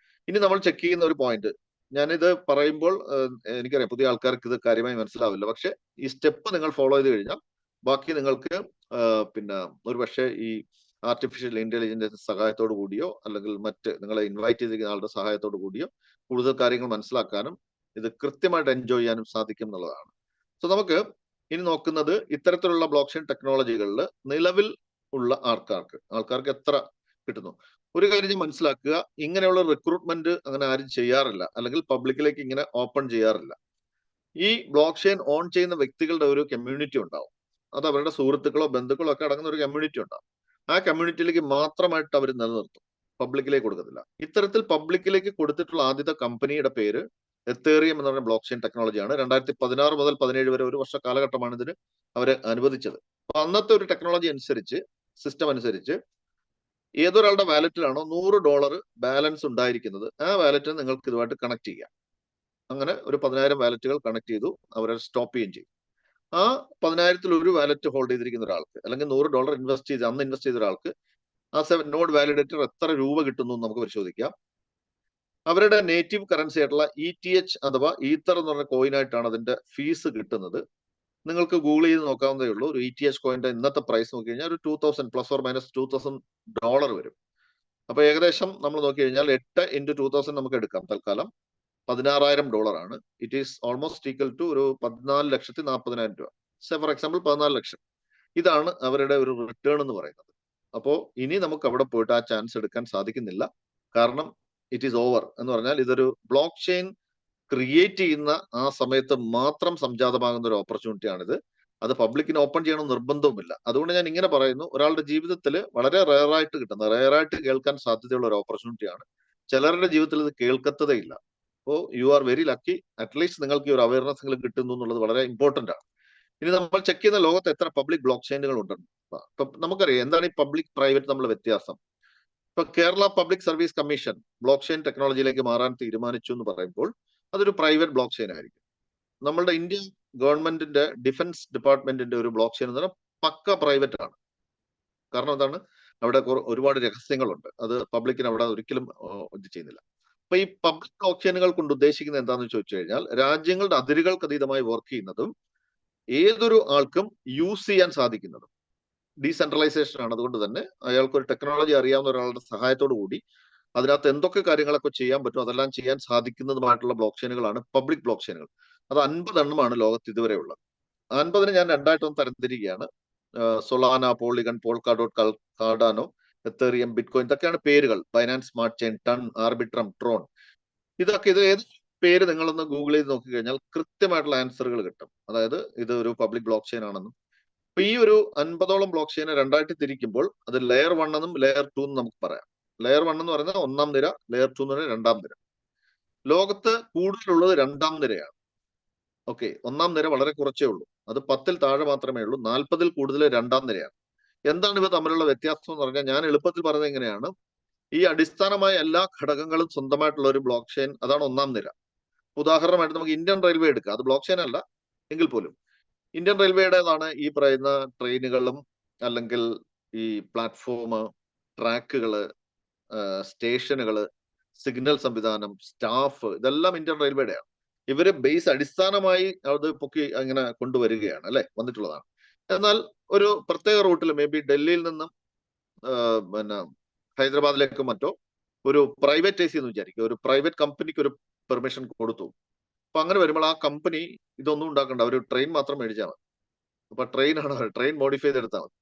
ഇനി നമ്മൾ ചെക്ക് ചെയ്യുന്ന ഒരു പോയിന്റ്, ഞാനിത് പറയുമ്പോൾ എനിക്കറിയാം പുതിയ ആൾക്കാർക്ക് ഇത് കാര്യമായി മനസ്സിലാവില്ല. പക്ഷെ ഈ സ്റ്റെപ്പ് നിങ്ങൾ ഫോളോ ചെയ്ത് കഴിഞ്ഞാൽ ബാക്കി നിങ്ങൾക്ക് പിന്നെ ഒരു പക്ഷേ ഈ ആർട്ടിഫിഷ്യൽ ഇന്റലിജൻസിന്റെ സഹായത്തോടു കൂടിയോ അല്ലെങ്കിൽ മറ്റ് നിങ്ങളെ ഇൻവൈറ്റ് ചെയ്തിരിക്കുന്ന ആളുടെ സഹായത്തോടു കൂടിയോ കൂടുതൽ കാര്യങ്ങൾ മനസ്സിലാക്കാനും ഇത് കൃത്യമായിട്ട് എൻജോയ് ചെയ്യാനും സാധിക്കും എന്നുള്ളതാണ്. സോ നമുക്ക് ഇനി നോക്കുന്നത് ഇത്തരത്തിലുള്ള ബ്ലോക്ക് ചെയിൻ ടെക്നോളജികളിൽ നിലവിൽ ഉള്ള ആൾക്കാർക്ക് എത്ര കിട്ടുന്നു. ഒരു കാര്യം ഞാൻ മനസ്സിലാക്കുക, ഇങ്ങനെയുള്ള റിക്രൂട്ട്മെന്റ് അങ്ങനെ ആരും ചെയ്യാറില്ല, അല്ലെങ്കിൽ പബ്ലിക്കിലേക്ക് ഇങ്ങനെ ഓപ്പൺ ചെയ്യാറില്ല. ഈ ബ്ലോക്ക് ചെയിൻ ഓൺ ചെയ്യുന്ന വ്യക്തികളുടെ ഒരു കമ്മ്യൂണിറ്റി ഉണ്ടാവും. അത് അവരുടെ സുഹൃത്തുക്കളോ ബന്ധുക്കളോ ഒക്കെ അടങ്ങുന്ന ഒരു കമ്മ്യൂണിറ്റി ഉണ്ടാവും. ആ കമ്മ്യൂണിറ്റിയിലേക്ക് മാത്രമായിട്ട് അവർ നിലനിർത്തും, പബ്ലിക്കിലേക്ക് കൊടുക്കത്തില്ല. ഇത്തരത്തിൽ പബ്ലിക്കിലേക്ക് കൊടുത്തിട്ടുള്ള ആദ്യത്തെ കമ്പനിയുടെ പേര് എത്തേറിയം എന്ന് പറഞ്ഞ ബ്ലോക്ക് ചെയിൻ ടെക്നോളജിയാണ്. 2016 മുതൽ 17 വരെ ഒരു വർഷ കാലഘട്ടമാണ് ഇതിന് അവരെ അനുവദിച്ചത്. അപ്പൊ അന്നത്തെ ഒരു ടെക്നോളജി അനുസരിച്ച്, സിസ്റ്റം അനുസരിച്ച് ഏതൊരാളുടെ വാലറ്റിലാണോ $100 ബാലൻസ് ഉണ്ടായിരിക്കുന്നത്, ആ വാലറ്റിന് നിങ്ങൾക്ക് ഇതുമായിട്ട് കണക്ട് ചെയ്യാം. അങ്ങനെ ഒരു 10,000 വാലറ്റുകൾ കണക്ട് ചെയ്തു, അവരെ സ്റ്റോപ്പ് ചെയ്യുകയും ചെയ്യും. ആ 10,000-ൽ ഒരു വാലറ്റ് ഹോൾഡ് ചെയ്തിരിക്കുന്ന ഒരാൾക്ക്, അല്ലെങ്കിൽ $100 അന്ന് ഇൻവെസ്റ്റ് ചെയ്ത ഒരാൾക്ക് ആ നോഡ് വാലിഡേറ്റർ എത്ര രൂപ കിട്ടുന്നു എന്ന് നമുക്ക് പരിശോധിക്കാം. അവരുടെ നേറ്റീവ് കറൻസി ആയിട്ടുള്ള ETH അഥവാ ഈത്തർ എന്ന് പറഞ്ഞ കോയിനായിട്ടാണ് അതിന്റെ ഫീസ് കിട്ടുന്നത്. നിങ്ങൾക്ക് ഗൂഗിൾ ചെയ്ത് നോക്കാവുന്നതേ ഉള്ളൂ. ഒരു ETH കോയിന്റെ ഇന്നത്തെ പ്രൈസ് നോക്കി കഴിഞ്ഞാൽ ഒരു 2000 ± $2,000 വരും. അപ്പൊ ഏകദേശം നമ്മൾ നോക്കി കഴിഞ്ഞാൽ 8 × 2000 നമുക്ക് എടുക്കാം. തൽക്കാലം $16,000 ആണ്. It is almost equal to ഒരു 14,40,000 രൂപ. ഫോർ എക്സാമ്പിൾ 14 ലക്ഷം. ഇതാണ് അവരുടെ ഒരു റിട്ടേൺ എന്ന് പറയുന്നത്. അപ്പോ ഇനി നമുക്ക് അവിടെ പോയിട്ട് ആ ചാൻസ് എടുക്കാൻ സാധിക്കുന്നില്ല. കാരണം ഇറ്റ് ഈസ് ഓവർ എന്ന് പറഞ്ഞാൽ ഇതൊരു ബ്ലോക്ക് ചെയിൻ ക്രിയേറ്റ് ചെയ്യുന്ന ആ സമയത്ത് മാത്രം സംജാതമാകുന്ന ഒരു ഓപ്പർച്യൂണിറ്റി ആണിത്. അത് പബ്ലിക്കിന് ഓപ്പൺ ചെയ്യണം നിർബന്ധവുമില്ല. അതുകൊണ്ട് ഞാൻ ഇങ്ങനെ പറയുന്നു, ഒരാളുടെ ജീവിതത്തിൽ വളരെ റെയറായിട്ട് കിട്ടുന്ന, റെയറായിട്ട് കേൾക്കാൻ സാധ്യതയുള്ള ഒരു ഓപ്പർച്യൂണിറ്റിയാണ്. ചിലരുടെ ജീവിതത്തിൽ ഇത് കേൾക്കത്തതേ ഇല്ല. അപ്പോൾ you are very lucky. At least നിങ്ങൾക്ക് ഈ ഒരു അവയർനെസ് കിട്ടുന്നു എന്നുള്ളത് വളരെ ഇമ്പോർട്ടന്റ് ആണ്. ഇനി നമ്മൾ ചെക്ക് ചെയ്യുന്ന ലോകത്ത് എത്ര പബ്ലിക് ബ്ലോക്ക് ചെയിനുകൾ ഉണ്ടെന്ന്. ഇപ്പൊ നമുക്കറിയാം എന്താണ് ഈ പബ്ലിക് പ്രൈവറ്റ് തമ്മിലുള്ള വ്യത്യാസം. ഇപ്പൊ Kerala public service commission block chain ടെക്നോളജിയിലേക്ക് മാറാൻ തീരുമാനിച്ചു എന്ന് പറയുമ്പോൾ അതൊരു പ്രൈവറ്റ് ബ്ലോക്ക് ചെയിൻ ആയിരിക്കും. നമ്മളുടെ ഇന്ത്യൻ ഗവൺമെന്റിന്റെ ഡിഫൻസ് ഡിപ്പാർട്ട്മെന്റിന്റെ ഒരു ബ്ലോക്ക് ചെയിൻ എന്ന് പറഞ്ഞാൽ പക്ക പ്രൈവറ്റ് ആണ്. കാരണം എന്താണ്, അവിടെ ഒരുപാട് രഹസ്യങ്ങളുണ്ട്. അത് പബ്ലിക്കിന് അവിടെ ഒരിക്കലും ഇത് ചെയ്യുന്നില്ല. അപ്പൊ ഈ പബ്ലിക് ബ്ലോക്ക് ചെയിനുകൾ കൊണ്ട് ഉദ്ദേശിക്കുന്നത് എന്താണെന്ന് ചോദിച്ചു കഴിഞ്ഞാൽ, രാജ്യങ്ങളുടെ അതിരുകൾക്ക് അതീതമായി വർക്ക് ചെയ്യുന്നതും ഏതൊരു ആൾക്കും യൂസ് ചെയ്യാൻ സാധിക്കുന്നതും ഡീസെൻട്രലൈസേഷൻ ആണ്. അതുകൊണ്ട് തന്നെ അയാൾക്ക് ഒരു ടെക്നോളജി അറിയാവുന്ന ഒരാളുടെ സഹായത്തോടു കൂടി അതിനകത്ത് എന്തൊക്കെ കാര്യങ്ങളൊക്കെ ചെയ്യാൻ പറ്റും അതെല്ലാം ചെയ്യാൻ സാധിക്കുന്നതുമായിട്ടുള്ള ബ്ലോക്ക് ചെയിനുകളാണ് പബ്ലിക് ബ്ലോക്ക് ചെയിനുകൾ. അത് 50 എണ്ണമാണ് ലോകത്ത് ഇതുവരെ ഉള്ളത്. 50 ഞാൻ രണ്ടായിട്ടൊന്ന് തരംതിരിക്കുകയാണ്. Solana, Polygon, Polkadot, Cardano, Ethereum, Bitcoin, ഇതൊക്കെയാണ് പേരുകൾ. Binance smart chain, Ton, Arbitrum, Tron, ഇതൊക്കെ. ഇത് ഏത് പേര് നിങ്ങളൊന്ന് ഗൂഗിൾ ചെയ്ത് നോക്കിക്കഴിഞ്ഞാൽ കൃത്യമായിട്ടുള്ള ആൻസറുകൾ കിട്ടും. അതായത് ഇത് ഒരു പബ്ലിക് ബ്ലോക്ക് ചെയിൻ ആണെന്നും. അപ്പൊ ഈ ഒരു 50ഓളം ബ്ലോക്ക് ചെയിനെ രണ്ടായിട്ട് തിരിക്കുമ്പോൾ അത് ലെയർ 1 എന്നും ലെയർ 2 എന്നും നമുക്ക് പറയാം. ലെയർ 1 എന്ന് പറയുന്നത് 1ാം നിര, ലെയർ 2 എന്ന് പറയുന്നത് 2ാം നിര. ലോകത്ത് കൂടുതലുള്ളത് 2ാം നിരയാണ്. ഓക്കെ, 1ാം നിര വളരെ കുറച്ചേ ഉള്ളൂ. അത് 10ൽ താഴെ മാത്രമേ ഉള്ളൂ. 40ൽ കൂടുതൽ 2ാം നിരയാണ്. എന്താണ് ഇവ തമ്മിലുള്ള വ്യത്യാസം എന്ന് പറഞ്ഞാൽ, ഞാൻ എളുപ്പത്തിൽ പറയുന്നത് എങ്ങനെയാണ്, ഈ അടിസ്ഥാനമായ എല്ലാ ഘടകങ്ങളും സ്വന്തമായിട്ടുള്ള ഒരു ബ്ലോക്ക് ചെയിൻ, അതാണ് 1ാം നിര. ഉദാഹരണമായിട്ട് നമുക്ക് ഇന്ത്യൻ റെയിൽവേ എടുക്കുക. അത് ബ്ലോക്ക് ചെയിൻ അല്ല എങ്കിൽ പോലും ഇന്ത്യൻ റെയിൽവേയുടേതാണ് ഈ പറയുന്ന ട്രെയിനുകളും അല്ലെങ്കിൽ ഈ പ്ലാറ്റ്ഫോം, ട്രാക്കുകള്, സ്റ്റേഷനുകള്, സിഗ്നൽ സംവിധാനം, സ്റ്റാഫ്, ഇതെല്ലാം ഇന്ത്യൻ റെയിൽവേയുടെയാണ്. ഇവര് ബേസ് അടിസ്ഥാനമായി അത് പൊക്കി അങ്ങനെ കൊണ്ടുവരികയാണ്, അല്ലെ, വന്നിട്ടുള്ളതാണ്. എന്നാൽ ഒരു പ്രത്യേക റൂട്ടിൽ മേ ബി ഡൽഹിയിൽ നിന്നും പിന്നെ ഹൈദരാബാദിലേക്കോ മറ്റോ ഒരു പ്രൈവറ്റൈസ് എന്ന് വിചാരിക്കുക, ഒരു പ്രൈവറ്റ് കമ്പനിക്ക് ഒരു പെർമിഷൻ കൊടുത്തു. അപ്പൊ അങ്ങനെ വരുമ്പോൾ ആ കമ്പനി ഇതൊന്നും ഉണ്ടാക്കണ്ട, ഒരു ട്രെയിൻ മാത്രം മേടിച്ചാൽ മതി. അപ്പൊ ട്രെയിൻ മോഡിഫൈ ചെയ്തെടുത്താൽ മതി.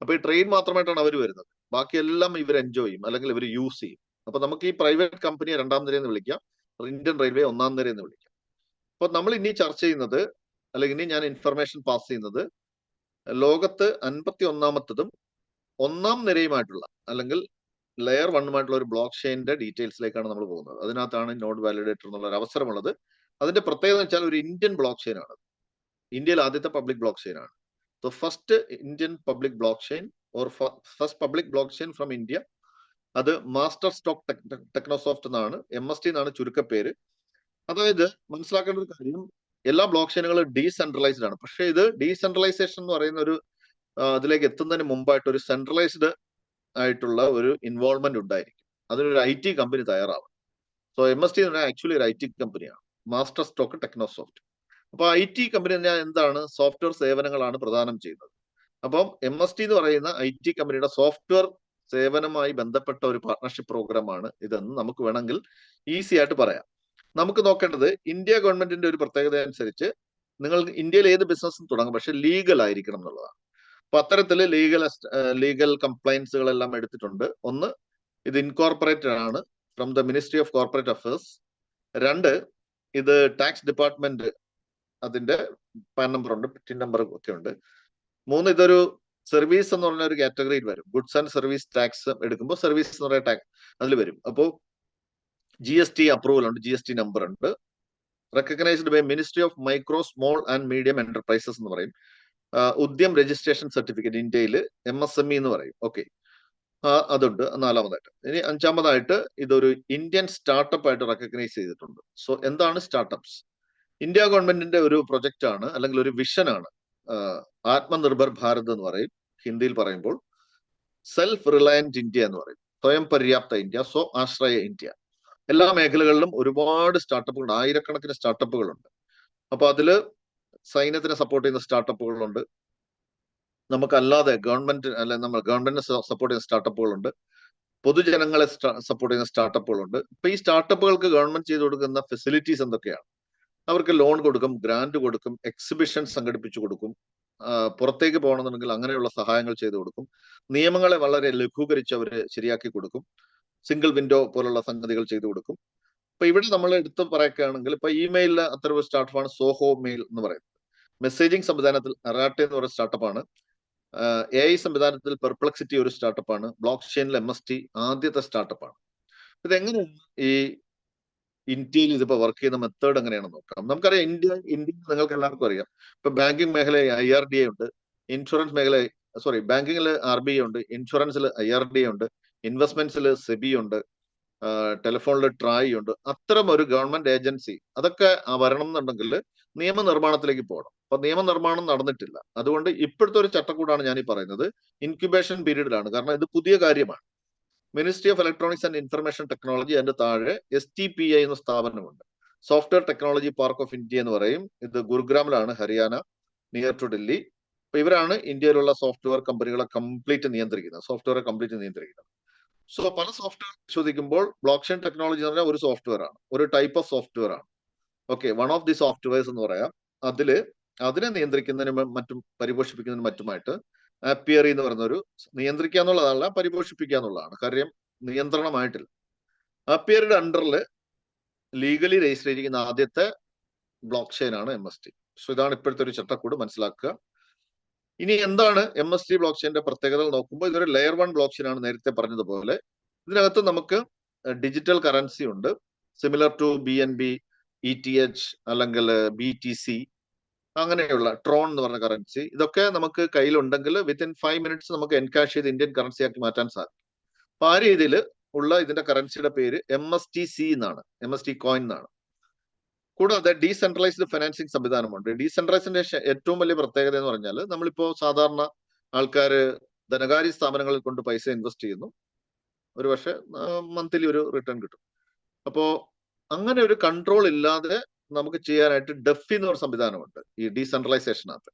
അപ്പൊ ഈ ട്രെയിൻ മാത്രമായിട്ടാണ് അവർ വരുന്നത്. ബാക്കിയെല്ലാം ഇവർ എൻജോയ് ചെയ്യും, അല്ലെങ്കിൽ ഇവർ യൂസ് ചെയ്യും. അപ്പൊ നമുക്ക് ഈ പ്രൈവറ്റ് കമ്പനിയെ 2ാം നിര എന്ന് വിളിക്കാം, ഇന്ത്യൻ റെയിൽവേ 1ാം നിര എന്ന് വിളിക്കാം. അപ്പൊ നമ്മൾ ഇനി ചർച്ച ചെയ്യുന്നത്, അല്ലെങ്കിൽ ഇനി ഞാൻ ഇൻഫർമേഷൻ പാസ് ചെയ്യുന്നത്, ലോകത്ത് 51ാമത്തതും 1ാം നിരയുമായിട്ടുള്ള അല്ലെങ്കിൽ ലെയർ 1 ഒരു ബ്ലോക്ക് ചെയിനിന്റെ ഡീറ്റെയിൽസിലേക്കാണ് നമ്മൾ പോകുന്നത്. അതിനകത്താണ് നോഡ് വാലിഡേറ്റർ എന്നുള്ള ഒരു അവസരമുള്ളത്. അതിന്റെ പ്രത്യേകത എന്ന് വെച്ചാൽ ഒരു ഇന്ത്യൻ ബ്ലോക്ക് ചെയിൻ ആണ്. ഇന്ത്യയിൽ ആദ്യത്തെ പബ്ലിക് ബ്ലോക്ക് ചെയിൻ ആണ്. So first Indian public block chain or first public block chain from India. അത് മാസ്റ്റർ സ്റ്റോക്ക് ടെക്നോസോഫ്റ്റ് എന്നാണ്, MST എന്നാണ് ചുരുക്കപ്പേര്. അതായത് മനസ്സിലാക്കേണ്ട ഒരു കാര്യം, എല്ലാ ബ്ലോക്ക് ചെയിനുകളും ഡീസെൻട്രലൈസ്ഡ് ആണ്. പക്ഷേ ഇത് ഡീസെൻട്രലൈസേഷൻ എന്ന് പറയുന്ന ഒരു അതിലേക്ക് എത്തുന്നതിന് മുമ്പായിട്ട് ഒരു സെൻട്രലൈസ്ഡ് ആയിട്ടുള്ള ഒരു ഇൻവോൾവ്മെന്റ് ഉണ്ടായിരിക്കും. അതിനൊരു IT കമ്പനി തയ്യാറാവും. സോ MST എന്ന് പറഞ്ഞാൽ ആക്ച്വലി ഒരു IT കമ്പനിയാണ്, മാസ്റ്റർ സ്റ്റോക്ക് ടെക്നോസോഫ്റ്റ്. അപ്പൊ IT കമ്പനി എന്താണ്? സോഫ്റ്റ്വെയർ സേവനങ്ങളാണ് പ്രദാനം ചെയ്യുന്നത്. അപ്പം MST എന്ന് പറയുന്ന IT കമ്പനിയുടെ സോഫ്റ്റ്വെയർ സേവനവുമായി ബന്ധപ്പെട്ട ഒരു പാർട്ണർഷിപ്പ് പ്രോഗ്രാമാണ് ഇതെന്ന് നമുക്ക് വേണമെങ്കിൽ ഈസി ആയിട്ട് പറയാം. നമുക്ക് നോക്കേണ്ടത്, ഇന്ത്യ ഗവൺമെന്റിന്റെ ഒരു പ്രത്യേകത അനുസരിച്ച് നിങ്ങൾ ഇന്ത്യയിൽ ഏത് ബിസിനസ്സും തുടങ്ങും, പക്ഷെ ലീഗൽ ആയിരിക്കണം എന്നുള്ളതാണ്. അപ്പൊ അത്തരത്തില് ലീഗൽ കംപ്ലൈൻസുകളെല്ലാം എടുത്തിട്ടുണ്ട്. ഒന്ന്, ഇത് ഇൻകോർപ്പറേറ്റഡ് ആണ് from the ministry of corporate affairs. 2, ഇത് ടാക്സ് ഡിപ്പാർട്ട്മെന്റ്, അതിന്റെ പാൻ നമ്പർ ഉണ്ട്, ടിൻ നമ്പർ ഒക്കെ ഉണ്ട്. 3, ഇതൊരു സർവീസ് എന്ന് പറഞ്ഞ ഒരു കാറ്റഗറിയിൽ വരും. ഗുഡ്സ് ആൻഡ് സർവീസ് ടാക്സ് എടുക്കുമ്പോൾ സർവീസ് എന്ന് പറയുന്ന ടാക്സ് അതിൽ വരും. അപ്പോൾ GST അപ്രൂവൽ ഉണ്ട്, GST നമ്പർ ഉണ്ട്. Recognised by ministry of micro, small and medium enterprises എന്ന് പറയും. ഉദ്യം രജിസ്ട്രേഷൻ സർട്ടിഫിക്കറ്റ് ഇന്ത്യയിൽ MSME എന്ന് പറയും. ഓക്കെ, അതുണ്ട് 4മതായിട്ട്. ഇനി 5മതായിട്ട് ഇതൊരു ഇന്ത്യൻ സ്റ്റാർട്ടപ്പ് ആയിട്ട് റെക്കഗ്നൈസ് ചെയ്തിട്ടുണ്ട്. സോ എന്താണ് സ്റ്റാർട്ടപ്സ്? ഇന്ത്യ ഗവൺമെന്റിന്റെ ഒരു പ്രൊജക്റ്റ് ആണ്, അല്ലെങ്കിൽ ഒരു വിഷനാണ്. ആത്മനിർഭർ ഭാരത് എന്ന് പറയും ഹിന്ദിയിൽ പറയുമ്പോൾ. സെൽഫ് റിലയന്റ് ഇന്ത്യ എന്ന് പറയും, സ്വയം പര്യാപ്ത ഇന്ത്യ, ആശ്രയ ഇന്ത്യ. എല്ലാ മേഖലകളിലും ഒരുപാട് സ്റ്റാർട്ടപ്പുകളുണ്ട്, ആയിരക്കണക്കിന് സ്റ്റാർട്ടപ്പുകളുണ്ട്. അപ്പൊ അതില് സൈന്യത്തിനെ സപ്പോർട്ട് ചെയ്യുന്ന സ്റ്റാർട്ടപ്പുകളുണ്ട്, നമുക്കല്ലാതെ ഗവൺമെന്റിനെ സപ്പോർട്ട് ചെയ്യുന്ന സ്റ്റാർട്ടപ്പുകളുണ്ട്, പൊതുജനങ്ങളെ സപ്പോർട്ട് ചെയ്യുന്ന സ്റ്റാർട്ടപ്പുകളുണ്ട്. ഇപ്പൊ ഈ സ്റ്റാർട്ടപ്പുകൾക്ക് ഗവൺമെന്റ് ചെയ്തു കൊടുക്കുന്ന ഫെസിലിറ്റീസ് എന്തൊക്കെയാണ്? അവർക്ക് ലോൺ കൊടുക്കും, ഗ്രാന്റ് കൊടുക്കും, എക്സിബിഷൻ സംഘടിപ്പിച്ചു കൊടുക്കും, പുറത്തേക്ക് പോകണമെന്നുണ്ടെങ്കിൽ അങ്ങനെയുള്ള സഹായങ്ങൾ ചെയ്തു കൊടുക്കും, നിയമങ്ങളെ വളരെ ലഘൂകരിച്ച് അവർ ശരിയാക്കി കൊടുക്കും, സിംഗിൾ വിൻഡോ പോലുള്ള സംഗതികൾ ചെയ്തു കൊടുക്കും. അപ്പൊ ഇവിടെ നമ്മൾ എടുത്ത് പറയുകയാണെങ്കിൽ, ഇപ്പൊ ഇമെയിലിൽ അത്തരം ഒരു സ്റ്റാർട്ടപ്പാണ് സോഹോ മെയിൽ എന്ന് പറയുന്നത്. മെസ്സേജിംഗ് സംവിധാനത്തിൽ അറാട്ടെ എന്ന് പറയുന്ന സ്റ്റാർട്ടപ്പാണ്. AI സംവിധാനത്തിൽ പെർപ്ലക്സിറ്റി ഒരു സ്റ്റാർട്ടപ്പാണ്. ബ്ലോക്ക് ചെയിനിൽ MST ആദ്യത്തെ സ്റ്റാർട്ടപ്പാണ്. ഇതെങ്ങനെയാണ് ഈ ഇന്ത്യയിൽ ഇതിപ്പോ വർക്ക് ചെയ്യുന്ന മെത്തേഡ് എങ്ങനെയാണെന്ന് നോക്കാം. നമുക്കറിയാം, ഇന്ത്യയിൽ നിങ്ങൾക്ക് എല്ലാവർക്കും അറിയാം, ഇപ്പൊ ബാങ്കിങ് മേഖല IRDA ഉണ്ട്, ഇൻഷുറൻസ് മേഖല ബാങ്കിങ്ങിൽ RBI ഉണ്ട്, ഇൻഷുറൻസിൽ IRDA ഉണ്ട്, ഇൻവെസ്റ്റ്മെന്റ്സിൽ SEBI ഉണ്ട്, ടെലിഫോണിൽ TRAI ഉണ്ട്. അത്തരം ഒരു ഗവൺമെന്റ് ഏജൻസി അതൊക്കെ വരണം എന്നുണ്ടെങ്കിൽ നിയമനിർമ്മാണത്തിലേക്ക് പോകണം. അപ്പൊ നിയമനിർമ്മാണം നടന്നിട്ടില്ല. അതുകൊണ്ട് ഇപ്പോഴത്തെ ഒരു ചട്ടക്കൂടാണ് ഞാൻ ഈ പറയുന്നത്. ഇൻക്യുബേഷൻ പീരീഡിലാണ്. കാരണം ഇത് പുതിയ കാര്യമാണ്. Ministry of electronics and information technology, അതിന്റെ താഴെ STPI എന്ന സ്ഥാപനമുണ്ട്. Software technology park of India എന്ന് പറയും. ഇത് ഗുരുഗ്രാമിലാണ്, ഹരിയാന, നിയർ ടു ഡൽഹി. അപ്പൊ ഇവരാണ് ഇന്ത്യയിലുള്ള സോഫ്റ്റ്വെയർ കമ്പനികളെ കംപ്ലീറ്റ് നിയന്ത്രിക്കുന്നത്, സോഫ്റ്റ്വെയറെ കംപ്ലീറ്റ് നിയന്ത്രിക്കുന്നത്. സോ പല സോഫ്റ്റ്വെയർ ചോദിക്കുമ്പോൾ ബ്ലോക്ക് ചെയിൻ ടെക്നോളജി എന്ന് പറഞ്ഞാൽ ഒരു സോഫ്റ്റ്വെയർ ആണ്, ഒരു ടൈപ്പ് ഓഫ് സോഫ്റ്റ്വെയർ ആണ്. Okay, one of the softwares എന്ന് പറയാം. അതിനെ നിയന്ത്രിക്കുന്നതിനും മറ്റും പരിപോഷിപ്പിക്കുന്നതിനും മറ്റുമായിട്ട് ആപ്പിയറി എന്ന് പറയുന്ന ഒരു, നിയന്ത്രിക്കുക എന്നുള്ളതല്ല, പരിപോഷിപ്പിക്കുക എന്നുള്ളതാണ് കാര്യം, നിയന്ത്രണമായിട്ടില്ല. ആപ്പിയറിയുടെ അണ്ടറിൽ ലീഗലി രജിസ്റ്റർ ചെയ്തിരിക്കുന്ന ആദ്യത്തെ ബ്ലോക്ക് ചെയിൻ ആണ് MST. സോ ഇതാണ് ഇപ്പോഴത്തെ ഒരു ചട്ടക്കൂട്, മനസ്സിലാക്കുക. ഇനി എന്താണ് MST ബ്ലോക്ക് ചെയിന്റെ പ്രത്യേകതകൾ നോക്കുമ്പോൾ, ഇതൊരു ലെയർ 1 ബ്ലോക്ക് ചെയിൻ ആണ്. നേരത്തെ പറഞ്ഞതുപോലെ ഇതിനകത്ത് നമുക്ക് ഡിജിറ്റൽ കറൻസി ഉണ്ട്, സിമിലർ ടു BNB, ETH അല്ലെങ്കിൽ BTC, അങ്ങനെയുള്ള ട്രോൺ എന്ന് പറഞ്ഞ കറൻസി. ഇതൊക്കെ നമുക്ക് കയ്യിലുണ്ടെങ്കിൽ വിത്തിൻ 5 minutes നമുക്ക് എൻകാഷ് ചെയ്ത് ഇന്ത്യൻ കറൻസി ആക്കി മാറ്റാൻ സാധിക്കും. അപ്പൊ ആ രീതിയിൽ ഉള്ള ഇതിന്റെ കറൻസിയുടെ പേര് MSTC എന്നാണ്, MST കോയിൻ എന്നാണ്. കൂടാതെ ഡീസെൻട്രലൈസ്ഡ് ഫൈനാൻസിങ് സംവിധാനമുണ്ട്. ഡീസെൻട്രലൈസിന്റെ ഏറ്റവും വലിയ പ്രത്യേകത എന്ന് പറഞ്ഞാൽ, നമ്മളിപ്പോ സാധാരണ ആൾക്കാർ ധനകാര്യ സ്ഥാപനങ്ങളിൽ കൊണ്ട് പൈസ ഇൻവെസ്റ്റ് ചെയ്യുന്നു, ഒരു പക്ഷെ മന്ത്ലി ഒരു റിട്ടേൺ കിട്ടും. അപ്പോ അങ്ങനെ ഒരു കൺട്രോൾ ഇല്ലാതെ നമുക്ക് ചെയ്യാനായിട്ട് ഡെഫി എന്ന് പറഞ്ഞ സംവിധാനമുണ്ട് ഈ ഡീസെൻട്രലൈസേഷനകത്ത്.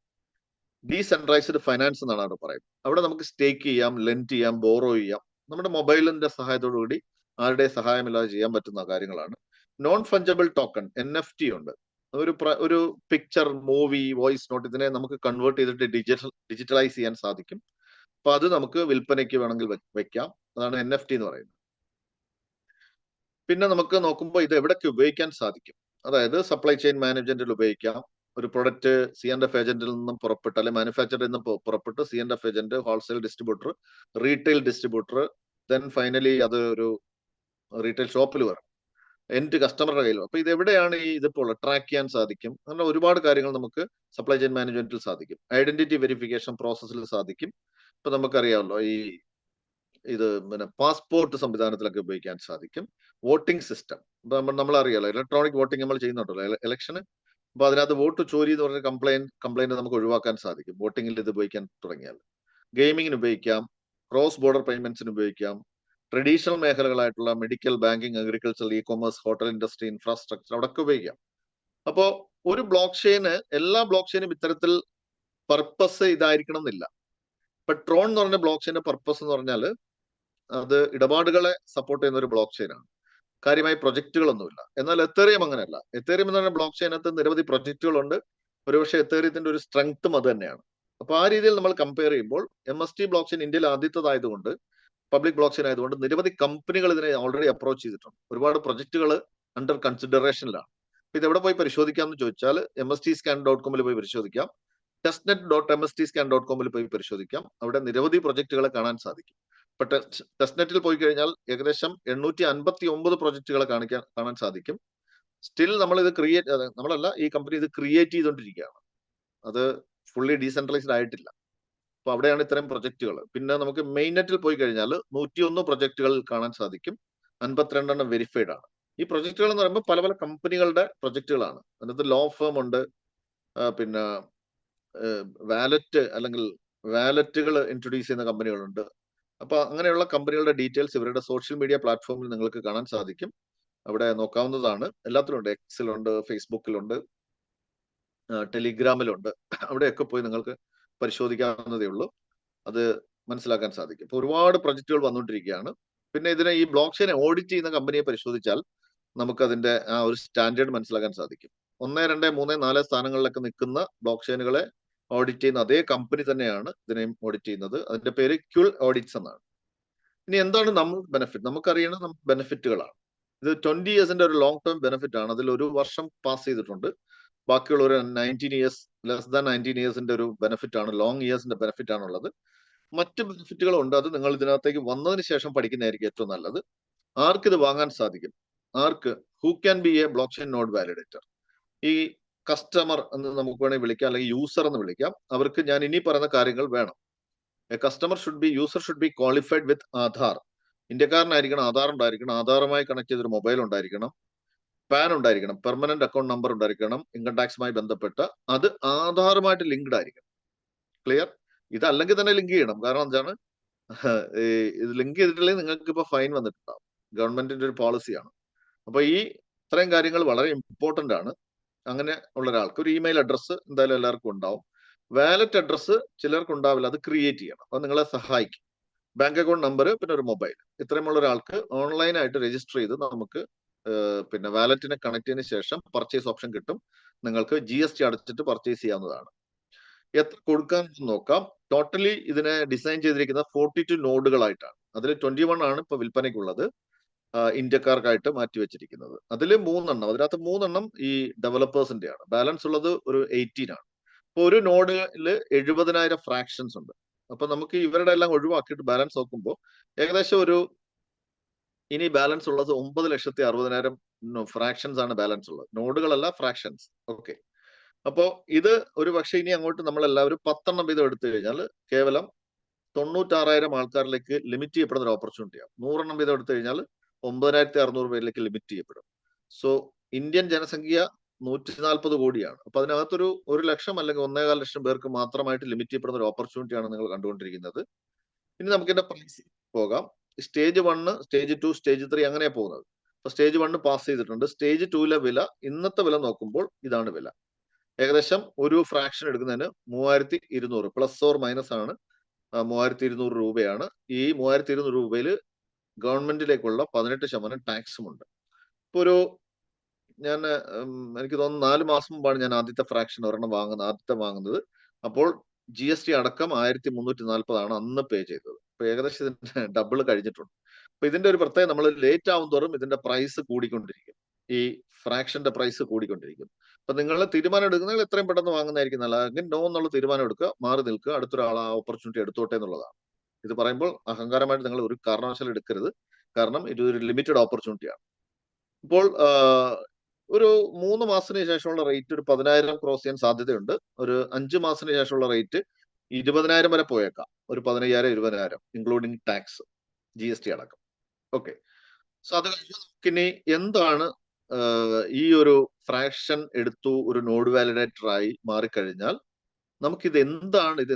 ഡീസെൻട്രലൈസ്ഡ് ഫൈനാൻസ് എന്നാണ് അവിടെ പറയുന്നത്. അവിടെ നമുക്ക് സ്റ്റേക്ക് ചെയ്യാം, ലെൻഡ് ചെയ്യാം, ബോറോ ചെയ്യാം. നമ്മുടെ മൊബൈലിന്റെ സഹായത്തോടു കൂടി ആരുടെ സഹായമില്ലാതെ ചെയ്യാൻ പറ്റുന്ന കാര്യങ്ങളാണ്. നോൺ ഫഞ്ചബിൾ ടോക്കൺ NFT ഉണ്ട്. ഒരു പിക്ചർ, മൂവി, വോയിസ് നോട്ട്, ഇതിനെ നമുക്ക് കൺവേർട്ട് ചെയ്തിട്ട് ഡിജിറ്റലൈസ് ചെയ്യാൻ സാധിക്കും. അപ്പൊ അത് നമുക്ക് വിൽപ്പനയ്ക്ക് വേണമെങ്കിൽ വെക്കാം. അതാണ് NFT എന്ന് പറയുന്നത്. പിന്നെ നമുക്ക് നോക്കുമ്പോൾ ഇത് എവിടൊക്കെ ഉപയോഗിക്കാൻ സാധിക്കും, അതായത് സപ്ലൈ ചെയിൻ മാനേജ്മെന്റിൽ ഉപയോഗിക്കാം. ഒരു പ്രൊഡക്റ്റ് C&F ഏജന്റിൽ നിന്നും പുറപ്പെട്ട്, അല്ലെങ്കിൽ മാനുഫാക്ചറിൽ നിന്നും പുറപ്പെട്ട് C&F agent, wholesale distributor, retail distributor, then finally അത് ഒരു റീറ്റെയിൽ ഷോപ്പിൽ വരും, എൻഡ് കസ്റ്റമറുടെ കയ്യിൽ. അപ്പൊ ഇത് എവിടെയാണ് ഇതിപ്പോൾ ട്രാക്ക് ചെയ്യാൻ സാധിക്കും. അങ്ങനെ ഒരുപാട് കാര്യങ്ങൾ നമുക്ക് സപ്ലൈ ചെയിൻ മാനേജ്മെന്റിൽ സാധിക്കും. ഐഡന്റിറ്റി വെരിഫിക്കേഷൻ പ്രോസസ്സിൽ സാധിക്കും. ഇപ്പൊ നമുക്കറിയാമല്ലോ, ഇത് പിന്നെ പാസ്പോർട്ട് സംവിധാനത്തിലൊക്കെ ഉപയോഗിക്കാൻ സാധിക്കും. വോട്ടിംഗ് സിസ്റ്റം, നമ്മൾ അറിയാലോ, ഇലക്ട്രോണിക് വോട്ടിംഗ് നമ്മൾ ചെയ്യുന്നുണ്ടല്ലോ ഇലക്ഷന്. അപ്പൊ അതിനകത്ത് വോട്ട് ചോരി എന്ന് പറഞ്ഞ കംപ്ലൈന്റ് നമുക്ക് ഒഴിവാക്കാൻ സാധിക്കും വോട്ടിംഗിൽ ഇത് ഉപയോഗിക്കാൻ തുടങ്ങിയാൽ. ഗെയിമിങ്ങിന് ഉപയോഗിക്കാം, ക്രോസ് ബോർഡർ പേയ്മെന്റ്സിന് ഉപയോഗിക്കാം, ട്രഡീഷണൽ മേഖലകളായിട്ടുള്ള medical, banking, agriculture, e-commerce, hotel industry, infrastructure, അവിടെയൊക്കെ ഉപയോഗിക്കാം. അപ്പോ ഒരു ബ്ലോക്ക് ചെയിന്, എല്ലാ ബ്ലോക്ക് ചെയിനും ഇത്തരത്തിൽ പർപ്പസ് ഇതായിരിക്കണം എന്നില്ല. ഇപ്പൊ ട്രോൺ എന്ന് പറഞ്ഞ ബ്ലോക്ക് ചെയിന്റെ പർപ്പസ് എന്ന് പറഞ്ഞാൽ, അത് ഇടപാടുകളെ സപ്പോർട്ട് ചെയ്യുന്ന ഒരു ബ്ലോക്ക് ചെയിൻ ആണ്. കാര്യമായി പ്രൊജക്ടുകളൊന്നുമില്ല. എന്നാൽ എത്തേറിയം അങ്ങനെയല്ല. എത്തേറിയം എന്ന് പറഞ്ഞ ബ്ലോക്ക് ചെയിനകത്ത് നിരവധി പ്രൊജക്ടുകളുണ്ട്. ഒരുപക്ഷെ എത്തേറിയത്തിന്റെ ഒരു സ്ട്രെങ്ത്തും അത് തന്നെയാണ്. അപ്പൊ ആ രീതിയിൽ നമ്മൾ കമ്പയർ ചെയ്യുമ്പോൾ MST ബ്ലോക്ക് ചെയിൻ ഇന്ത്യയിൽ ആദ്യത്തേതായതുകൊണ്ട്, പബ്ലിക് ബ്ലോക്ക് ചെയിൻ ആയതുകൊണ്ട്, നിരവധി കമ്പനികൾ ഇതിനെ ഓൾറെഡി അപ്രോച്ച് ചെയ്തിട്ടുണ്ട്. ഒരുപാട് പ്രൊജക്ടുകൾ അണ്ടർ കൺസിഡറേഷനിലാണ്. അപ്പൊ ഇത് എവിടെ പോയി പരിശോധിക്കാം എന്ന് ചോദിച്ചാൽ, mstscan.com പോയി പരിശോധിക്കാം, testnet.mstscan.com പോയി പരിശോധിക്കാം. അവിടെ നിരവധി പ്രൊജക്ടുകളെ കാണാൻ സാധിക്കും. ഇപ്പൊ ടെസ്റ്റ്നെറ്റിൽ പോയി കഴിഞ്ഞാൽ ഏകദേശം 859 പ്രൊജക്ടുകളെ കാണാൻ സാധിക്കും. സ്റ്റിൽ നമ്മൾ ഇത് നമ്മളല്ല, ഈ കമ്പനി ഇത് ക്രിയേറ്റ് ചെയ്തുകൊണ്ടിരിക്കുകയാണ്. അത് ഫുള്ളി ഡീസെൻട്രലൈസ്ഡ് ആയിട്ടില്ല. അപ്പൊ അവിടെയാണ് ഇത്തരം പ്രൊജക്ടുകൾ. പിന്നെ നമുക്ക് മെയിൻ നെറ്റിൽ പോയി കഴിഞ്ഞാൽ 101 പ്രൊജക്ടുകൾ കാണാൻ സാധിക്കും. 52 വെരിഫൈഡ് ആണ്. ഈ പ്രൊജക്ടുകൾ എന്ന് പറയുമ്പോൾ പല പല കമ്പനികളുടെ പ്രൊജക്ടുകളാണ്. അതിനകത്ത് ലോ ഫേം ഉണ്ട്, പിന്നെ വാലറ്റുകൾ ഇൻട്രൊഡ്യൂസ് ചെയ്യുന്ന കമ്പനികളുണ്ട്. അപ്പൊ അങ്ങനെയുള്ള കമ്പനികളുടെ ഡീറ്റെയിൽസ് ഇവരുടെ സോഷ്യൽ മീഡിയ പ്ലാറ്റ്ഫോമിൽ നിങ്ങൾക്ക് കാണാൻ സാധിക്കും. അവിടെ നോക്കാവുന്നതാണ്. എല്ലാത്തിലും ഉണ്ട്. എക്സിലുണ്ട്, ഫേസ്ബുക്കിലുണ്ട്, ടെലിഗ്രാമിലുണ്ട്. അവിടെയൊക്കെ പോയി നിങ്ങൾക്ക് പരിശോധിക്കാവുന്നതേ ഉള്ളൂ. അത് മനസ്സിലാക്കാൻ സാധിക്കും. ഇപ്പൊ ഒരുപാട് പ്രൊജക്ടുകൾ വന്നുകൊണ്ടിരിക്കുകയാണ്. പിന്നെ ഈ ബ്ലോക്ക് ചെയിനെ ഓഡിറ്റ് ചെയ്യുന്ന കമ്പനിയെ പരിശോധിച്ചാൽ നമുക്ക് അതിന്റെ ആ ഒരു സ്റ്റാൻഡേർഡ് മനസ്സിലാക്കാൻ സാധിക്കും. 1, 2, 3, 4 സ്ഥാനങ്ങളിലൊക്കെ നിൽക്കുന്ന ബ്ലോക്ക് ചെയിനുകളെ ഓഡിറ്റ് ചെയ്യുന്ന അതേ കമ്പനി തന്നെയാണ് ഇതിനെയും ഓഡിറ്റ് ചെയ്യുന്നത്. അതിന്റെ പേര് ക്യുൾ ഓഡിറ്റ്സ് എന്നാണ്. ഇനി എന്താണ് ബെനിഫിറ്റ്? നമുക്കറിയണം, നമുക്ക് ബെനിഫിറ്റുകളാണ്. ഇത് 20 yearsന്റെ ഒരു ലോങ് ടേം ബെനിഫിറ്റ് ആണ്. അതിൽ 1 വർഷം പാസ് ചെയ്തിട്ടുണ്ട്. ബാക്കിയുള്ള ഒരു 19 years, ലെസ് ദാൻ 19 yearsന്റെ ഒരു ബെനിഫിറ്റ് ആണ്, ലോങ് ഇയേഴ്സിന്റെ ബെനിഫിറ്റ് ആണുള്ളത്. മറ്റ് ബെനിഫിറ്റുകളുണ്ട്. അത് നിങ്ങൾ ഇതിനകത്തേക്ക് വന്നതിന് ശേഷം പഠിക്കുന്നതായിരിക്കും ഏറ്റവും നല്ലത്. ആർക്കിത് വാങ്ങാൻ സാധിക്കും? Who can be A block chain node validator? ഈ കസ്റ്റമർ എന്ന് നമുക്ക് വേണമെങ്കിൽ വിളിക്കാം, അല്ലെങ്കിൽ യൂസർ എന്ന് വിളിക്കാം. അവർക്ക് ഞാൻ ഇനി പറയുന്ന കാര്യങ്ങൾ വേണം. യൂസർ ഷുഡ് ബി ക്വാളിഫൈഡ് വിത്ത് ആധാർ. ഇന്ത്യക്കാരനായിരിക്കണം, ആധാർ ഉണ്ടായിരിക്കണം, ആധാറുമായി കണക്ട് ചെയ്തൊരു മൊബൈൽ ഉണ്ടായിരിക്കണം. പാൻ ഉണ്ടായിരിക്കണം, പെർമനന്റ് അക്കൗണ്ട് നമ്പർ ഉണ്ടായിരിക്കണം, ഇൻകം ടാക്സുമായി ബന്ധപ്പെട്ട, അത് ആധാറുമായിട്ട് ലിങ്ക്ഡ് ആയിരിക്കണം. ക്ലിയർ? ഇതല്ലെങ്കിൽ തന്നെ ലിങ്ക് ചെയ്യണം. കാരണം എന്താണ്, ഇത് ലിങ്ക് ചെയ്തിട്ടില്ലെങ്കിൽ നിങ്ങൾക്ക് ഇപ്പൊ ഫൈൻ വന്നിട്ടുണ്ടാവും. ഗവൺമെന്റിന്റെ ഒരു പോളിസിയാണ്. അപ്പൊ ഈ ഇത്രയും കാര്യങ്ങൾ വളരെ ഇമ്പോർട്ടന്റ് ആണ്. അങ്ങനെ ഉള്ള ഒരാൾക്ക് ഒരു ഇമെയിൽ അഡ്രസ്സ് എന്തായാലും എല്ലാവർക്കും ഉണ്ടാവും. വാലറ്റ് അഡ്രസ്സ് ചിലർക്ക് ഉണ്ടാവില്ല, അത് ക്രിയേറ്റ് ചെയ്യണം. അത് നിങ്ങളെ സഹായിക്കും. ബാങ്ക് അക്കൗണ്ട് നമ്പർ, പിന്നെ ഒരു മൊബൈൽ, ഇത്രയുമുള്ള ഒരാൾക്ക് ഓൺലൈനായിട്ട് രജിസ്റ്റർ ചെയ്ത് നമുക്ക് പിന്നെ വാലറ്റിനെ കണക്ട് ചെയ്തതിനു ശേഷം പർച്ചേസ് ഓപ്ഷൻ കിട്ടും. നിങ്ങൾക്ക് GST അടച്ചിട്ട് പർച്ചേസ് ചെയ്യാവുന്നതാണ്. എത്ര കൊടുക്കാൻ നോക്കാം. ടോട്ടലി ഇതിനെ ഡിസൈൻ ചെയ്തിരിക്കുന്നത് 42 നോഡുകളായിട്ടാണ്. അതിൽ 21 ആണ് ഇപ്പൊ വിൽപ്പനയ്ക്കുള്ളത്, ഇന്ത്യക്കാർക്കായിട്ട് മാറ്റി വെച്ചിരിക്കുന്നത്. അതിൽ 3 എണ്ണം, അതിനകത്ത് 3 എണ്ണം ഈ ഡെവലപ്പേഴ്സിന്റെ ആണ്. ബാലൻസ് ഉള്ളത് ഒരു 18 ആണ്. ഇപ്പൊ ഒരു നോഡിൽ 70,000 ഫ്രാക്ഷൻസ് ഉണ്ട്. അപ്പൊ നമുക്ക് ഇവരുടെ എല്ലാം ഒഴിവാക്കിയിട്ട് ബാലൻസ് നോക്കുമ്പോൾ ഏകദേശം ഒരു ഇനി ബാലൻസ് ഉള്ളത് 9,60,000 ഫ്രാക്ഷൻസ് ആണ് ബാലൻസ് ഉള്ളത്. നോഡുകളല്ല, ഫ്രാക്ഷൻസ്. ഓക്കെ. അപ്പോ ഇത് ഒരു പക്ഷേ ഇനി അങ്ങോട്ട് നമ്മൾ എല്ലാവരും 10 എണ്ണം വീതം എടുത്തു കഴിഞ്ഞാൽ കേവലം 96,000 ആൾക്കാരിലേക്ക് ലിമിറ്റ് ചെയ്യപ്പെടുന്ന ഒരു ഓപ്പർച്യൂണിറ്റിയാണ്. 100 എണ്ണം വീതം എടുത്തു കഴിഞ്ഞാൽ 9,600 പേരിലേക്ക് ലിമിറ്റ് ചെയ്യപ്പെടും. സോ ഇന്ത്യൻ ജനസംഖ്യ 140 കോടിയാണ്. അപ്പൊ അതിനകത്തൊരു 1 ലക്ഷം അല്ലെങ്കിൽ 1.25 ലക്ഷം പേർക്ക് മാത്രമായിട്ട് ലിമിറ്റ് ചെയ്യപ്പെടുന്ന ഒരു ഓപ്പർച്യൂണിറ്റിയാണ് നിങ്ങൾ കണ്ടുകൊണ്ടിരിക്കുന്നത്. ഇനി നമുക്ക് ഇതിന്റെ പ്രൈസ് പോകാം. സ്റ്റേജ് 1, സ്റ്റേജ് 2, സ്റ്റേജ് 3 അങ്ങനെയാണ് പോകുന്നത്. അപ്പൊ സ്റ്റേജ് 1 പാസ് ചെയ്തിട്ടുണ്ട്. സ്റ്റേജ് 2ലെ വില, ഇന്നത്തെ വില നോക്കുമ്പോൾ ഇതാണ് വില. ഏകദേശം ഒരു ഫ്രാക്ഷൻ എടുക്കുന്നതിന് 3,200 പ്ലസ് ഓർ മൈനസ് ആണ്, 3,200 രൂപയാണ്. ഈ 3,200 രൂപയിൽ ഗവൺമെന്റിലേക്കുള്ള 18% ടാക്സും ഉണ്ട്. ഇപ്പൊ ഒരു ഞാൻ എനിക്ക് തോന്നുന്നു 4 മാസം മുമ്പാണ് ഞാൻ ആദ്യത്തെ ഫ്രാക്ഷൻ ഒരെണ്ണം വാങ്ങുന്നത്. അപ്പോൾ GST അടക്കം 1,340 ആണ് അന്ന് പേ ചെയ്തത്. അപ്പൊ ഏകദേശം ഇതിന്റെ ഡബിൾ കഴിഞ്ഞിട്ടുണ്ട്. അപ്പൊ ഇതിന്റെ ഒരു പ്രത്യേകം, നമ്മൾ ലേറ്റ് ആവും തോറും ഇതിന്റെ പ്രൈസ് കൂടിക്കൊണ്ടിരിക്കും. ഈ ഫ്രാക്ഷന്റെ പ്രൈസ് കൂടിക്കൊണ്ടിരിക്കും. അപ്പൊ നിങ്ങൾ തീരുമാനം എടുക്കുന്നത് എത്രയും പെട്ടെന്ന് വാങ്ങുന്നതായിരിക്കും നല്ലത്. അല്ലെങ്കിൽ നോ എന്നുള്ള തീരുമാനം എടുക്കുക, മാറി നിൽക്കുക, അടുത്തൊരാൾ ആ ഓപ്പർച്യൂണിറ്റി എടുത്തോട്ടെ എന്നുള്ളതാണ്. ഇത് പറയുമ്പോൾ അഹങ്കാരമായിട്ട് നിങ്ങൾ ഒരു കാരണവശാലും എടുക്കരുത്. കാരണം ഇത് ഒരു ലിമിറ്റഡ് ഓപ്പർച്യൂണിറ്റിയാണ്. ഇപ്പോൾ ഒരു 3 മാസത്തിന് ശേഷമുള്ള റേറ്റ് ഒരു 10,000 ക്രോസ് ചെയ്യാൻ സാധ്യതയുണ്ട്. ഒരു 5 മാസത്തിന് ശേഷമുള്ള റേറ്റ് 20,000 വരെ പോയേക്കാം. ഒരു 15,000, 20,000 ഇൻക്ലൂഡിങ് ടാക്സ്, GST അടക്കം. ഓക്കെ. സോ അത് കഴിഞ്ഞ് നമുക്കിനി എന്താണ് ഈ ഒരു ഫ്രാക്ഷൻ എടുത്തു ഒരു നോഡ് വാലിഡേറ്റർ ആയി മാറിക്കഴിഞ്ഞാൽ നമുക്കിത് എന്താണ്, ഇത്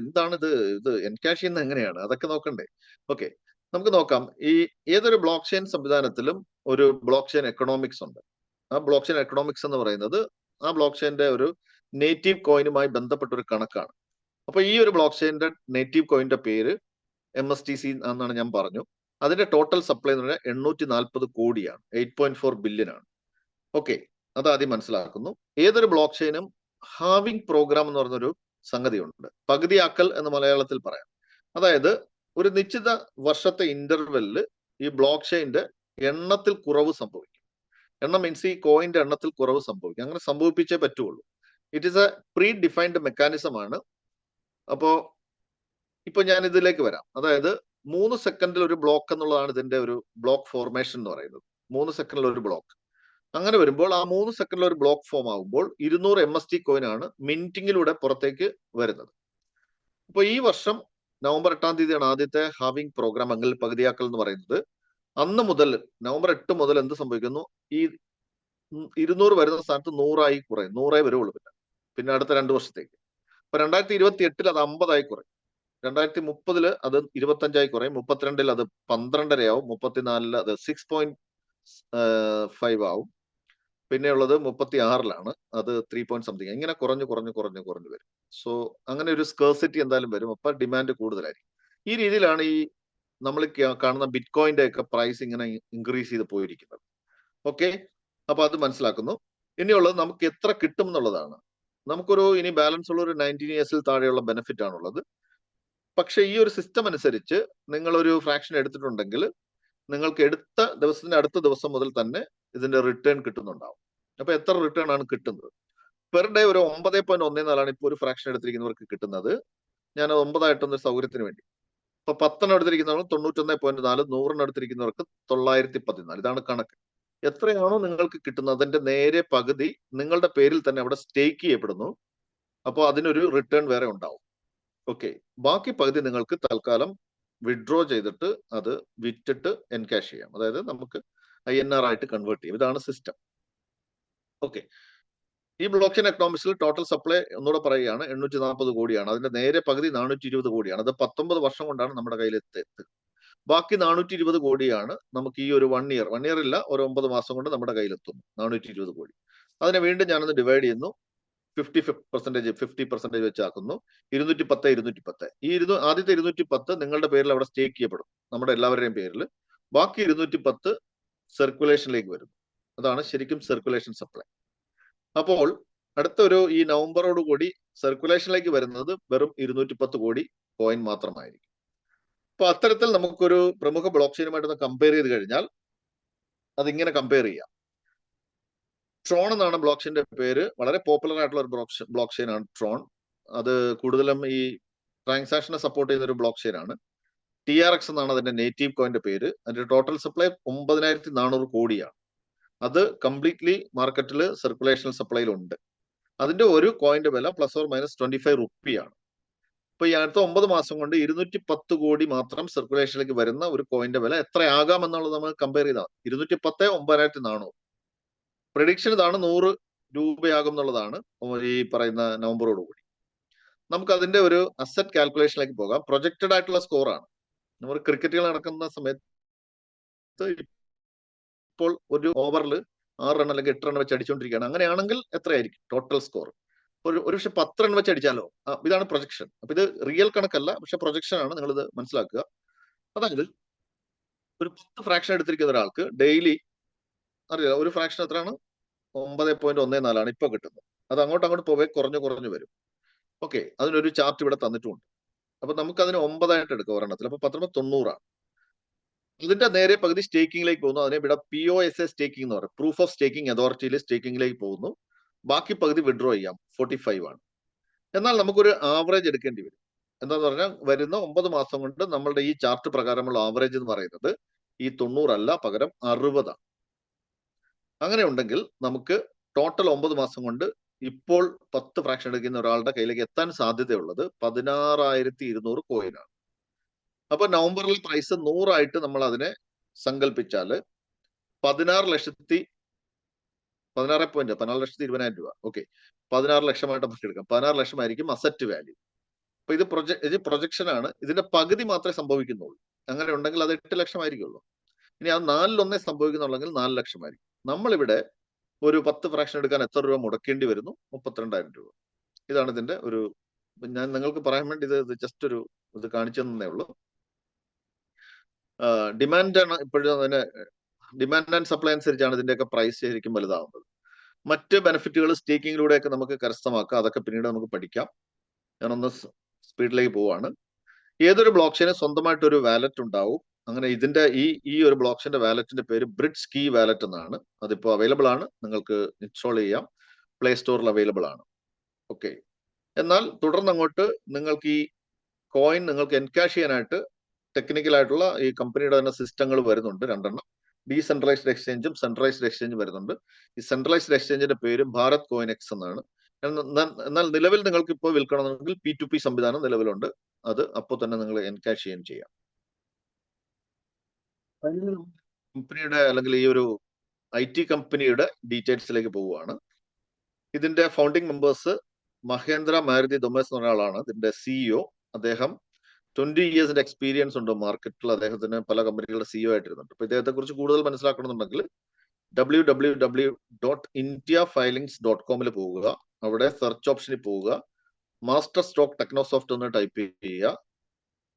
എൻകാഷ് ചെയ്യുന്നത് എങ്ങനെയാണ്, അതൊക്കെ നോക്കണ്ടേ? ഓക്കെ, നമുക്ക് നോക്കാം. ഈ ഏതൊരു ബ്ലോക്ക് ചെയിൻ സംവിധാനത്തിലും ഒരു ബ്ലോക്ക് ചെയിൻ എക്കണോമിക്സ് ഉണ്ട്. ആ ബ്ലോക്ക് ചെയിൻ എക്കണോമിക്സ് എന്ന് പറയുന്നത് ആ ബ്ലോക്ക് ചെയിന്റെ ഒരു നേറ്റീവ് കോയിനുമായി ബന്ധപ്പെട്ട ഒരു കണക്കാണ്. അപ്പൊ ഈ ഒരു ബ്ലോക്ക് ചെയിന്റെ നേറ്റീവ് കോയിന്റെ പേര് MSTC എന്നാണ് ഞാൻ പറഞ്ഞു. അതിന്റെ ടോട്ടൽ സപ്ലൈ എന്ന് പറഞ്ഞാൽ 840 കോടിയാണ്, 8.4 ബില്യൺ ആണ്. ഓക്കെ, അത് ആദ്യം മനസ്സിലാക്കുന്നു. ഏതൊരു ബ്ലോക്ക് ചെയിനും ഹാവിംഗ് പ്രോഗ്രാം എന്ന് പറഞ്ഞൊരു സംഗതിയുണ്ട്. പകുതിയാക്കൽ എന്ന് മലയാളത്തിൽ പറയാം. അതായത് ഒരു നിശ്ചിത വർഷത്തെ ഇന്റർവെല്ലിൽ ഈ ബ്ലോക്ക് ചെയിന്റെ എണ്ണത്തിൽ കുറവ് സംഭവിക്കും. എണ്ണം മീൻസ് ഈ കോയിന്റെ എണ്ണത്തിൽ കുറവ് സംഭവിക്കും. അങ്ങനെ സംഭവിപ്പിച്ചേ പറ്റുള്ളൂ. It is A pre defined mechanism ആണ്. അപ്പോ ഇപ്പൊ ഞാൻ ഇതിലേക്ക് വരാം. അതായത് 3 സെക്കൻഡിൽ ഒരു ബ്ലോക്ക് എന്നുള്ളതാണ് ഇതിന്റെ ഒരു ബ്ലോക്ക് ഫോർമേഷൻ എന്ന് പറയുന്നത്. 3 സെക്കൻഡിൽ ഒരു ബ്ലോക്ക്. അങ്ങനെ വരുമ്പോൾ ആ 3 സെക്കൻഡിൽ ഒരു ബ്ലോക്ക് ഫോം ആകുമ്പോൾ 200 MST കോയിൻ ആണ് മിന്റിങ്ങിലൂടെ പുറത്തേക്ക് വരുന്നത്. അപ്പൊ ഈ വർഷം നവംബർ 8-ാം തീയതിയാണ് ആദ്യത്തെ ഹാവിംഗ് പ്രോഗ്രാം അല്ലെങ്കിൽ പകുതിയാക്കൽ എന്ന് പറയുന്നത്. അന്ന് മുതൽ നവംബർ 8 മുതൽ എന്ത് സംഭവിക്കുന്നു, ഈ 200 വരുന്ന സ്ഥാനത്ത് 100 കുറയും. 100 വരുള്ളൂ പിന്നെ അടുത്ത 2 വർഷത്തേക്ക്. അപ്പൊ 2028 അത് 50 കുറയും. 2030 അത് 25 കുറയും. 32 അത് 12.5 ആവും. 34 അത് 6.5 ആവും. പിന്നെയുള്ളത് 36 അത് 3 പോയിന്റ് സംതിങ്. ഇങ്ങനെ കുറഞ്ഞു വരും. സോ അങ്ങനെ ഒരു സ്കേഴ്സിറ്റി എന്തായാലും വരും. അപ്പൊ ഡിമാൻഡ് കൂടുതലായിരിക്കും. ഈ രീതിയിലാണ് ഈ നമ്മൾ കാണുന്ന ബിറ്റ് കോയിന്റെ ഒക്കെ പ്രൈസ് ഇങ്ങനെ ഇൻക്രീസ് ചെയ്ത് പോയിരിക്കുന്നത്. ഓക്കെ, അപ്പൊ അത് മനസ്സിലാക്കുന്നു. ഇനിയുള്ളത് നമുക്ക് എത്ര കിട്ടും എന്നുള്ളതാണ്. നമുക്കൊരു ഇനി ബാലൻസ് ഉള്ള ഒരു 19 ഇയേഴ്സിൽ താഴെയുള്ള ബെനിഫിറ്റ് ആണുള്ളത്. പക്ഷെ ഈ ഒരു സിസ്റ്റം അനുസരിച്ച് നിങ്ങൾ ഒരു ഫ്രാക്ഷൻ എടുത്തിട്ടുണ്ടെങ്കിൽ നിങ്ങൾക്ക് എടുത്ത ദിവസത്തിന്റെ അടുത്ത ദിവസം മുതൽ തന്നെ ഇതിന്റെ റിട്ടേൺ കിട്ടുന്നുണ്ടാവും. അപ്പൊ എത്ര റിട്ടേൺ ആണ് കിട്ടുന്നത്? പെർ ഡേ ഒരു 9.14 ഇപ്പോൾ ഒരു ഫ്രാക്ഷൻ എടുത്തിരിക്കുന്നവർക്ക് കിട്ടുന്നത്. ഞാൻ 9 ആയിട്ടൊന്ന് സൗകര്യത്തിന് വേണ്ടി. അപ്പൊ 10 എടുത്തിരിക്കുന്നവർക്ക് 91.4, 100 എടുത്തിരിക്കുന്നവർക്ക് 914. ഇതാണ് കണക്ക്. എത്രയാണോ നിങ്ങൾക്ക് കിട്ടുന്നത് അതിന്റെ നേരെ പകുതി നിങ്ങളുടെ പേരിൽ തന്നെ അവിടെ സ്റ്റേക്ക് ചെയ്യപ്പെടുന്നു. അപ്പോൾ അതിനൊരു റിട്ടേൺ വേറെ ഉണ്ടാവും. ഓക്കെ, ബാക്കി പകുതി നിങ്ങൾക്ക് തൽക്കാലം വിഡ്രോ ചെയ്തിട്ട് അത് വിറ്റിട്ട് എൻകാഷ് ചെയ്യാം. അതായത് നമുക്ക് INR ആയിട്ട് കൺവേർട്ട് ചെയ്യും. ഇതാണ് സിസ്റ്റം. ഓക്കെ, ഈ ബ്ലോക്ക് ചെയിൻ എക്കണോമിക്സിൽ ടോട്ടൽ സപ്ലൈ ഒന്നുകൂടെ പറയുകയാണ് 840 കോടിയാണ്. അതിന്റെ നേരെ പകുതി 420 കോടിയാണ്. അത് 19 വർഷം കൊണ്ടാണ് നമ്മുടെ കയ്യിൽ എത്തുക. ബാക്കി 420 കോടിയാണ് നമുക്ക് ഈ ഒരു 1 ഇയർ ഇല്ല, ഒരു 9 മാസം കൊണ്ട് നമ്മുടെ കയ്യിലെത്തുന്നു 420 കോടി. അതിനെ വീണ്ടും ഞാനൊന്ന് ഡിവൈഡ് ചെയ്യുന്നു, 50% വെച്ചാക്കുന്നു. 210. ഈ ആദ്യത്തെ 210 നിങ്ങളുടെ പേരിൽ അവിടെ സ്റ്റേക്ക് ചെയ്യപ്പെടും, നമ്മുടെ എല്ലാവരുടെയും പേരിൽ. ബാക്കി 210 സർക്കുലേഷനിലേക്ക് വരും. അതാണ് ശരിക്കും സർക്കുലേഷൻ സപ്ലൈ. അപ്പോൾ അടുത്തൊരു ഈ നവംബറോട് കൂടി സർക്കുലേഷനിലേക്ക് വരുന്നത് വെറും 210 കോടി കോയിൻ മാത്രമായിരിക്കും. അപ്പൊ അത്തരത്തിൽ നമുക്കൊരു പ്രമുഖ ബ്ലോക്ക് ചെയിനുമായിട്ടൊന്ന് കമ്പയർ ചെയ്ത് കഴിഞ്ഞാൽ അതിങ്ങനെ കമ്പയർ ചെയ്യാം. ട്രോൺ എന്നാണ് ബ്ലോക്ക് ചെയിന്റെ പേര്. വളരെ പോപ്പുലർ ആയിട്ടുള്ള ഒരു ബ്ലോക്ക് ചെയിൻ ആണ് ട്രോൺ. അത് കൂടുതലും ഈ ട്രാൻസാക്ഷനെ സപ്പോർട്ട് ചെയ്യുന്ന ഒരു ബ്ലോക്ക് ചെയിൻ ആണ്. TRX എന്നാണ് അതിന്റെ നേറ്റീവ് കോയിന്റെ പേര്. അതിന്റെ ടോട്ടൽ സപ്ലൈ 9400 കോടിയാണ്. അത് കംപ്ലീറ്റ്ലി മാർക്കറ്റിൽ സർക്കുലേഷണൽ സപ്ലൈയിലുണ്ട്. അതിന്റെ ഒരു കോയിന്റെ വില ±25 റുപ്പിയാണ്. അപ്പൊ ഈ അടുത്ത 9 മാസം കൊണ്ട് 210 കോടി മാത്രം സർക്കുലേഷനിലേക്ക് വരുന്ന ഒരു കോയിന്റെ വില എത്രയാകാം എന്നുള്ളത് നമ്മൾ കമ്പയർ ചെയ്താൽ 210 9400. പ്രഡിക്ഷൻ ഇതാണ്, 100 രൂപയാകും എന്നുള്ളതാണ് ഈ പറയുന്ന നവംബറോട് കൂടി. നമുക്ക് അതിന്റെ ഒരു അസറ്റ് കാൽക്കുലേഷനിലേക്ക് പോകാം. പ്രൊജക്റ്റഡ് ആയിട്ടുള്ള സ്കോറാണ്. നമ്മൾ ക്രിക്കറ്റുകൾ നടക്കുന്ന സമയത്ത് ഇപ്പോൾ ഒരു ഓവറിൽ 6 റൺ അല്ലെങ്കിൽ 8 റൺ വെച്ച് അടിച്ചുകൊണ്ടിരിക്കുകയാണ്. അങ്ങനെയാണെങ്കിൽ എത്രയായിരിക്കും ടോട്ടൽ സ്കോർ? ഒരു പക്ഷെ 10 റൺ വെച്ച് അടിച്ചാലോ? ഇതാണ് പ്രൊജക്ഷൻ. അപ്പൊ ഇത് റിയൽ കണക്കല്ല, പക്ഷെ പ്രൊജക്ഷൻ ആണ്, നിങ്ങൾ ഇത് മനസ്സിലാക്കുക. അതായത് ഒരു 10 ഫ്രാക്ഷൻ എടുത്തിരിക്കുന്ന ഒരാൾക്ക് ഡെയിലി അറിയാം, ഒരു ഫ്രാക്ഷൻ എത്രയാണ്? 9.14 ഇപ്പൊ കിട്ടുന്നത്. അത് അങ്ങോട്ട് പോവേ കുറഞ്ഞു വരും. ഓക്കെ, അതിനൊരു ചാർട്ട് ഇവിടെ തന്നിട്ടുണ്ട്. അപ്പൊ നമുക്ക് അതിന് 9 ആയിട്ട് എടുക്കാം ഒരെണ്ണത്തിൽ. അപ്പൊ 10 90 ആണ്. ഇതിന്റെ നേരെ പകുതി സ്റ്റേക്കിംഗിലേക്ക് പോകുന്നു. അതിനെ ഇവിടെ POSA സ്റ്റേക്കിംഗ് എന്ന് പറയും, പ്രൂഫ് ഓഫ് സ്റ്റേക്കിംഗ് അതോറിറ്റിയിൽ സ്റ്റേക്കിംഗിലേക്ക് പോകുന്നു. ബാക്കി പകുതി വിഡ്രോ ചെയ്യാം, 45 ആണ്. എന്നാൽ നമുക്കൊരു ആവറേജ് എടുക്കേണ്ടി വരും. എന്താന്ന് പറഞ്ഞാൽ വരുന്ന 9 മാസം കൊണ്ട് നമ്മളുടെ ഈ ചാർട്ട് പ്രകാരമുള്ള ആവറേജ് എന്ന് പറയുന്നത് ഈ 90 അല്ല, പകരം 60 ആണ്. അങ്ങനെ ഉണ്ടെങ്കിൽ നമുക്ക് ടോട്ടൽ 9 മാസം കൊണ്ട് ഇപ്പോൾ 10 ഫ്രാക്ഷൻ എടുക്കുന്ന ഒരാളുടെ കയ്യിലേക്ക് എത്താൻ സാധ്യതയുള്ളത് 16,200 കോയിനാണ്. അപ്പൊ നവംബറിൽ പ്രൈസ് 100 ആയിട്ട് നമ്മൾ അതിനെ സങ്കല്പിച്ചാല് 16,20,000 രൂപ. ഓക്കെ, 16 ലക്ഷമായിട്ട് നമുക്ക് എടുക്കാം. 16 ലക്ഷമായിരിക്കും അസറ്റ് വാല്യൂ. അപ്പൊ ഇത് പ്രൊജക്ഷൻ ആണ്. ഇതിന്റെ പകുതി മാത്രമേ സംഭവിക്കുന്നുള്ളൂ. അങ്ങനെ ഉണ്ടെങ്കിൽ അത് 8 ലക്ഷമായിരിക്കുള്ളൂ. ഇനി അത് 4-1 സംഭവിക്കുന്നുള്ളെങ്കിൽ 4 ലക്ഷമായിരിക്കും. നമ്മളിവിടെ ഒരു 10 ഫ്രാക്ഷൻ എടുക്കാൻ എത്ര രൂപ മുടക്കേണ്ടി വരുന്നു? 32,000 രൂപ. ഇതാണ് ഇതിന്റെ ഒരു, ഞാൻ നിങ്ങൾക്ക് പറയാൻ വേണ്ടി ഇത് ജസ്റ്റ് ഒരു ഇത് കാണിച്ചു തന്നേ ഉള്ളൂ. ഡിമാൻഡ് ആണ് ഇപ്പോഴും അതിന്, ഡിമാൻഡ് ആൻഡ് സപ്ലൈ അനുസരിച്ചാണ് ഇതിന്റെയൊക്കെ പ്രൈസ് ശരിക്കും വലുതാവുന്നത്. മറ്റ് ബെനിഫിറ്റുകൾ സ്റ്റേക്കിങ്ങിലൂടെയൊക്കെ നമുക്ക് കരസ്ഥമാക്കാം. അതൊക്കെ പിന്നീട് നമുക്ക് പഠിക്കാം. ഞാനൊന്ന് സ്പീഡിലേക്ക് പോവാണ്. ഏതൊരു ബ്ലോക്ക് ചെയിന് സ്വന്തമായിട്ട് ഒരു വാലറ്റ് ഉണ്ടാവും. അങ്ങനെ ഇതിന്റെ ഈ ഒരു ബ്ലോക്ക് ചെയിന്റെ വാലറ്റിന്റെ പേര് ബ്രിഡ്ജ് കീ വാലറ്റ് എന്നാണ്. അതിപ്പോ അവൈലബിൾ ആണ്, നിങ്ങൾക്ക് ഇൻസ്റ്റാൾ ചെയ്യാം, പ്ലേ സ്റ്റോറിൽ അവൈലബിൾ ആണ്. ഓക്കെ, എന്നാൽ തുടർന്ന് അങ്ങോട്ട് നിങ്ങൾക്ക് ഈ കോയിൻ നിങ്ങൾക്ക് എൻകാഷ് ചെയ്യാനായിട്ട് ടെക്നിക്കൽ ആയിട്ടുള്ള ഈ കമ്പനിയുടെ തന്നെ സിസ്റ്റങ്ങൾ വരുന്നുണ്ട്, 2 എണ്ണം. ഡീസെൻട്രലൈസ്ഡ് എക്സ്ചേഞ്ചും സെൻട്രലൈസ്ഡ് എക്സ്ചേഞ്ചും വരുന്നുണ്ട്. ഈ സെൻട്രലൈസ്ഡ് എക്സ്ചേഞ്ചിന്റെ പേര് ഭാരത് കോയിൻ എക്സ് എന്നാണ്. എന്നാൽ നിലവിൽ നിങ്ങൾക്ക് ഇപ്പോൾ വിൽക്കണമെന്നുണ്ടെങ്കിൽ P2P സംവിധാനം നിലവിലുണ്ട്. അത് അപ്പോൾ തന്നെ നിങ്ങൾ എൻകാഷ് ചെയ്യുകയും ചെയ്യാം. കമ്പനിയുടെ അല്ലെങ്കിൽ ഈ ഒരു IT കമ്പനിയുടെ ഡീറ്റെയിൽസിലേക്ക് പോവുകയാണ്. ഇതിന്റെ ഫൗണ്ടിങ് മെമ്പേഴ്സ് മഹേന്ദ്ര മാരുതി ദൊമേസ് എന്ന ഒരാളാണ് ഇതിന്റെ CEO. അദ്ദേഹം 20 ഇയേഴ്സിന്റെ എക്സ്പീരിയൻസ് ഉണ്ട് മാർക്കറ്റിൽ. അദ്ദേഹത്തിന് പല കമ്പനികളുടെ CEO ആയിട്ടിരുന്നുണ്ട്. അപ്പൊ ഇദ്ദേഹത്തെ കുറിച്ച് കൂടുതൽ മനസ്സിലാക്കണമെന്നുണ്ടെങ്കിൽ www.indiafilings.com പോവുക. അവിടെ സെർച്ച് ഓപ്ഷനിൽ പോവുക, മാസ്റ്റർ സ്റ്റോക്ക് ടെക്നോസോഫ്റ്റ് എന്ന് ടൈപ്പ് ചെയ്യുക.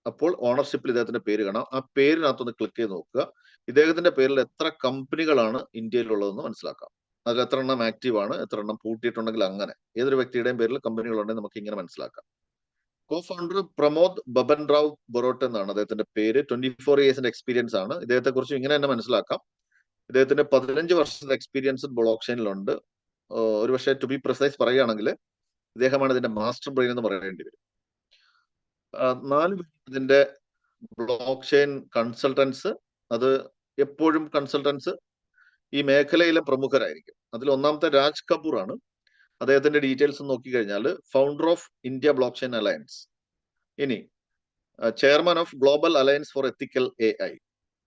അപ്പോൾ ഓണർഷിപ്പിൽ ഇദ്ദേഹത്തിന്റെ പേര് കാണാം. ആ പേരിനകത്തൊന്ന് ക്ലിക്ക് ചെയ്ത് നോക്കുക. ഇദ്ദേഹത്തിന്റെ പേരിൽ എത്ര കമ്പനികളാണ് ഇന്ത്യയിലുള്ളതെന്ന് മനസ്സിലാക്കാം. അതിൽ എത്ര എണ്ണം ആക്റ്റീവ് ആണ്, എത്ര എണ്ണം പൂട്ടിയിട്ടുണ്ടെങ്കിൽ, അങ്ങനെ ഏതൊരു വ്യക്തിയുടെയും പേരിൽ കമ്പനികളുണ്ടെങ്കിൽ നമുക്ക് ഇങ്ങനെ മനസ്സിലാക്കാം. കോ ഫൗണ്ടർ പ്രമോദ് ബബൻ റാവ് ബൊറോട്ട് എന്നാണ് അദ്ദേഹത്തിന്റെ പേര്. 24 ഇയേഴ്സിന്റെ എക്സ്പീരിയൻസ് ആണ്. ഇദ്ദേഹത്തെ കുറിച്ച് ഇങ്ങനെ തന്നെ മനസ്സിലാക്കാം. ഇദ്ദേഹത്തിന്റെ 15 വർഷത്തെ എക്സ്പീരിയൻസ് ബ്ലോക്ക് ചെയിനിലുണ്ട്. ഒരു പക്ഷേ ടു ബി പ്രിസൈസ് പറയുകയാണെങ്കിൽ ഇദ്ദേഹമാണ് ഇതിന്റെ മാസ്റ്റർ ബ്രെയിൻ എന്ന് പറയേണ്ടി വരും. 4 ഇതിന്റെ ബ്ലോക്ക് ചെയിൻ കൺസൾട്ടൻസ്. അത് എപ്പോഴും കൺസൾട്ടൻസ് ഈ മേഖലയിലെ പ്രമുഖരായിരിക്കും. അതിൽ ഒന്നാമത്തെ രാജ് കപൂർ ആണ്. അദ്ദേഹത്തിന്റെ ഡീറ്റെയിൽസ് നോക്കിക്കഴിഞ്ഞാൽ founder of India block chain alliance. ഇനി chairman of global alliance for ethical AI.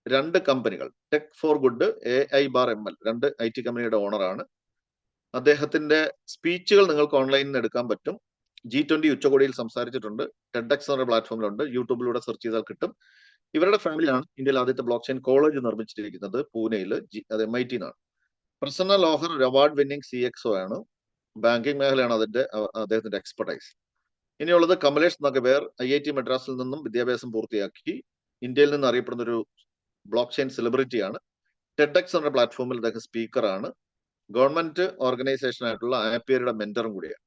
2 കമ്പനികൾ, tech four good, AI/ML, 2 IT കമ്പനിയുടെ ഓണറാണ്. അദ്ദേഹത്തിന്റെ സ്പീച്ചുകൾ നിങ്ങൾക്ക് ഓൺലൈനിൽ നിന്ന് എടുക്കാൻ പറ്റും. G20 ഉച്ചകോടിയിൽ സംസാരിച്ചിട്ടുണ്ട്. ടെഡെക്സ് എന്ന പ്ലാറ്റ്ഫോമിലുണ്ട്. യൂട്യൂബിലൂടെ സെർച്ച് ചെയ്താൽ കിട്ടും. ഇവരുടെ ഫാമിലിയാണ് ഇന്ത്യയിൽ ആദ്യത്തെ ബ്ലോക്ക് ചെയിൻ കോളേജ് നിർമ്മിച്ചിരിക്കുന്നത്. പൂനെയിൽ അത് MIT എന്നാണ്. പ്രസന്ന ലോഹർ ഒരു അവാർഡ് വിന്നിംഗ് CXO ആണ്. ബാങ്കിങ് മേഖലയാണ് അദ്ദേഹത്തിന്റെ എക്സ്പെർട്ടൈസ്. ഇനിയുള്ളത് കമലേഷ് നഗവേർ, IIT മദ്രാസിൽ നിന്നും വിദ്യാഭ്യാസം പൂർത്തിയാക്കി ഇന്ത്യയിൽ നിന്ന് അറിയപ്പെടുന്ന ഒരു ബ്ലോക്ക് ചെയിൻ സെലിബ്രിറ്റിയാണ്. ടെഡെക്സ് എന്ന പ്ലാറ്റ്ഫോമിൽ അദ്ദേഹം സ്പീക്കറാണ്. ഗവൺമെന്റ് ഓർഗനൈസേഷൻ ആയിട്ടുള്ള ആപ്പിയറുടെ മെന്ററും കൂടിയാണ്.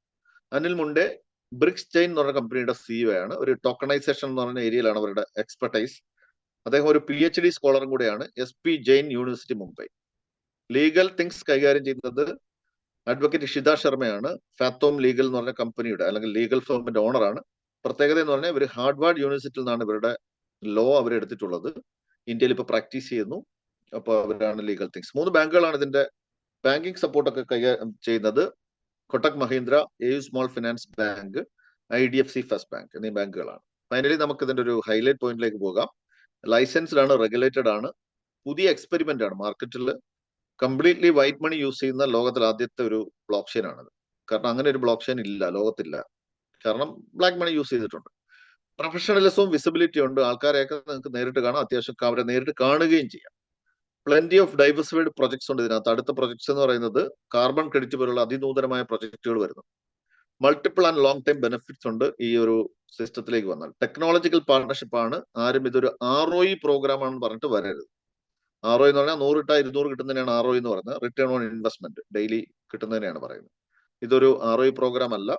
അനിൽ മുണ്ടെ ബ്രിക്സ് ചെയിൻ എന്ന് പറഞ്ഞ കമ്പനിയുടെ CEO ആണ്. ഒരു ടോക്കണൈസേഷൻ എന്ന് പറയുന്ന ഏരിയയിലാണ് അവരുടെ എക്സ്പെർട്ടൈസ്. അദ്ദേഹം ഒരു PhD സ്കോളറും കൂടെയാണ്. SP Jain university Mumbai. Legal things കൈകാര്യം ചെയ്യുന്നത് അഡ്വക്കേറ്റ് ഇഷിത ശർമ്മയാണ്. ഫാത്തോം ലീഗൽ എന്ന് പറഞ്ഞ കമ്പനിയുടെ അല്ലെങ്കിൽ ലീഗൽ ഫേമിന്റെ ഓണറാണ്. പ്രത്യേകത എന്ന് പറഞ്ഞാൽ ഇവർ ഹാർഡ്വാർഡ് യൂണിവേഴ്സിറ്റിയിൽ നിന്നാണ് ഇവരുടെ ലോ അവരെടുത്തിട്ടുള്ളത്. ഇന്ത്യയിൽ ഇപ്പൊ പ്രാക്ടീസ് ചെയ്യുന്നു. അപ്പോൾ അവരാണ് ലീഗൽ തിങ്സ്. 3 ബാങ്കുകളാണ് ഇതിന്റെ ബാങ്കിങ് സപ്പോർട്ടൊക്കെ കൈകാര്യം ചെയ്യുന്നത്. Kotak Mahindra, AU small finance bank, IDFC first bank എന്നീ ബാങ്കുകളാണ്. ഫൈനലി നമുക്ക് ഇതിന്റെ ഒരു ഹൈലൈറ്റ് പോയിന്റിലേക്ക് പോകാം. ലൈസൻസ്ഡ് ആണ്, റെഗുലേറ്റഡ് ആണ്, പുതിയ എക്സ്പെരിമെന്റ് ആണ്. മാർക്കറ്റിൽ കംപ്ലീറ്റ്ലി വൈറ്റ് മണി യൂസ് ചെയ്യുന്ന ലോകത്തിൽ ആദ്യത്തെ ഒരു ബ്ലോക്ക് ചെയിൻ ആണത്. കാരണം അങ്ങനെ ഒരു ബ്ലോക്ക് ചെയിൻ ഇല്ല, ലോകത്തില്ല. കാരണം ബ്ലാക്ക് മണി യൂസ് ചെയ്തിട്ടുണ്ട്. പ്രൊഫഷണലിസവും വിസിബിലിറ്റി ഉണ്ട്. ആൾക്കാരെയൊക്കെ നിങ്ങൾക്ക് നേരിട്ട് കാണാം, അത്യാവശ്യം അവരെ നേരിട്ട് കാണുകയും ചെയ്യാം. പ്ലെന്റി ഓഫ് ഡൈവേഴ്സിഫൈഡ് പ്രൊജക്ട്സ് ഉണ്ട് ഇതിനകത്ത്. അടുത്ത പ്രൊജക്ട്സ് എന്ന് പറയുന്നത് കാർബൺ ക്രെഡിറ്റ് പോലുള്ള അതിനൂതനമായ പ്രൊജക്ടുകൾ വരുന്നു. Multiple and long time benefits ഉണ്ട് ഈ ഒരു സിസ്റ്റത്തിലേക്ക് വന്നാൽ. ടെക്നോളജിക്കൽ പാർട്ണർഷിപ്പ് ആണ്. ആരും ഇതൊരു ROE പ്രോഗ്രാം ആണെന്ന് പറഞ്ഞിട്ട് വരരുത്. ROE എന്ന് പറഞ്ഞാൽ 100 ഇട്ടാൽ 200 കിട്ടുന്നതിനാണ് ROE എന്ന് പറയുന്നത്. റിട്ടേൺ ഓൺ ഇൻവെസ്റ്റ്മെന്റ് ഡെയിലി കിട്ടുന്നതിനെയാണ് പറയുന്നത്. ഇതൊരു ROE പ്രോഗ്രാം അല്ല.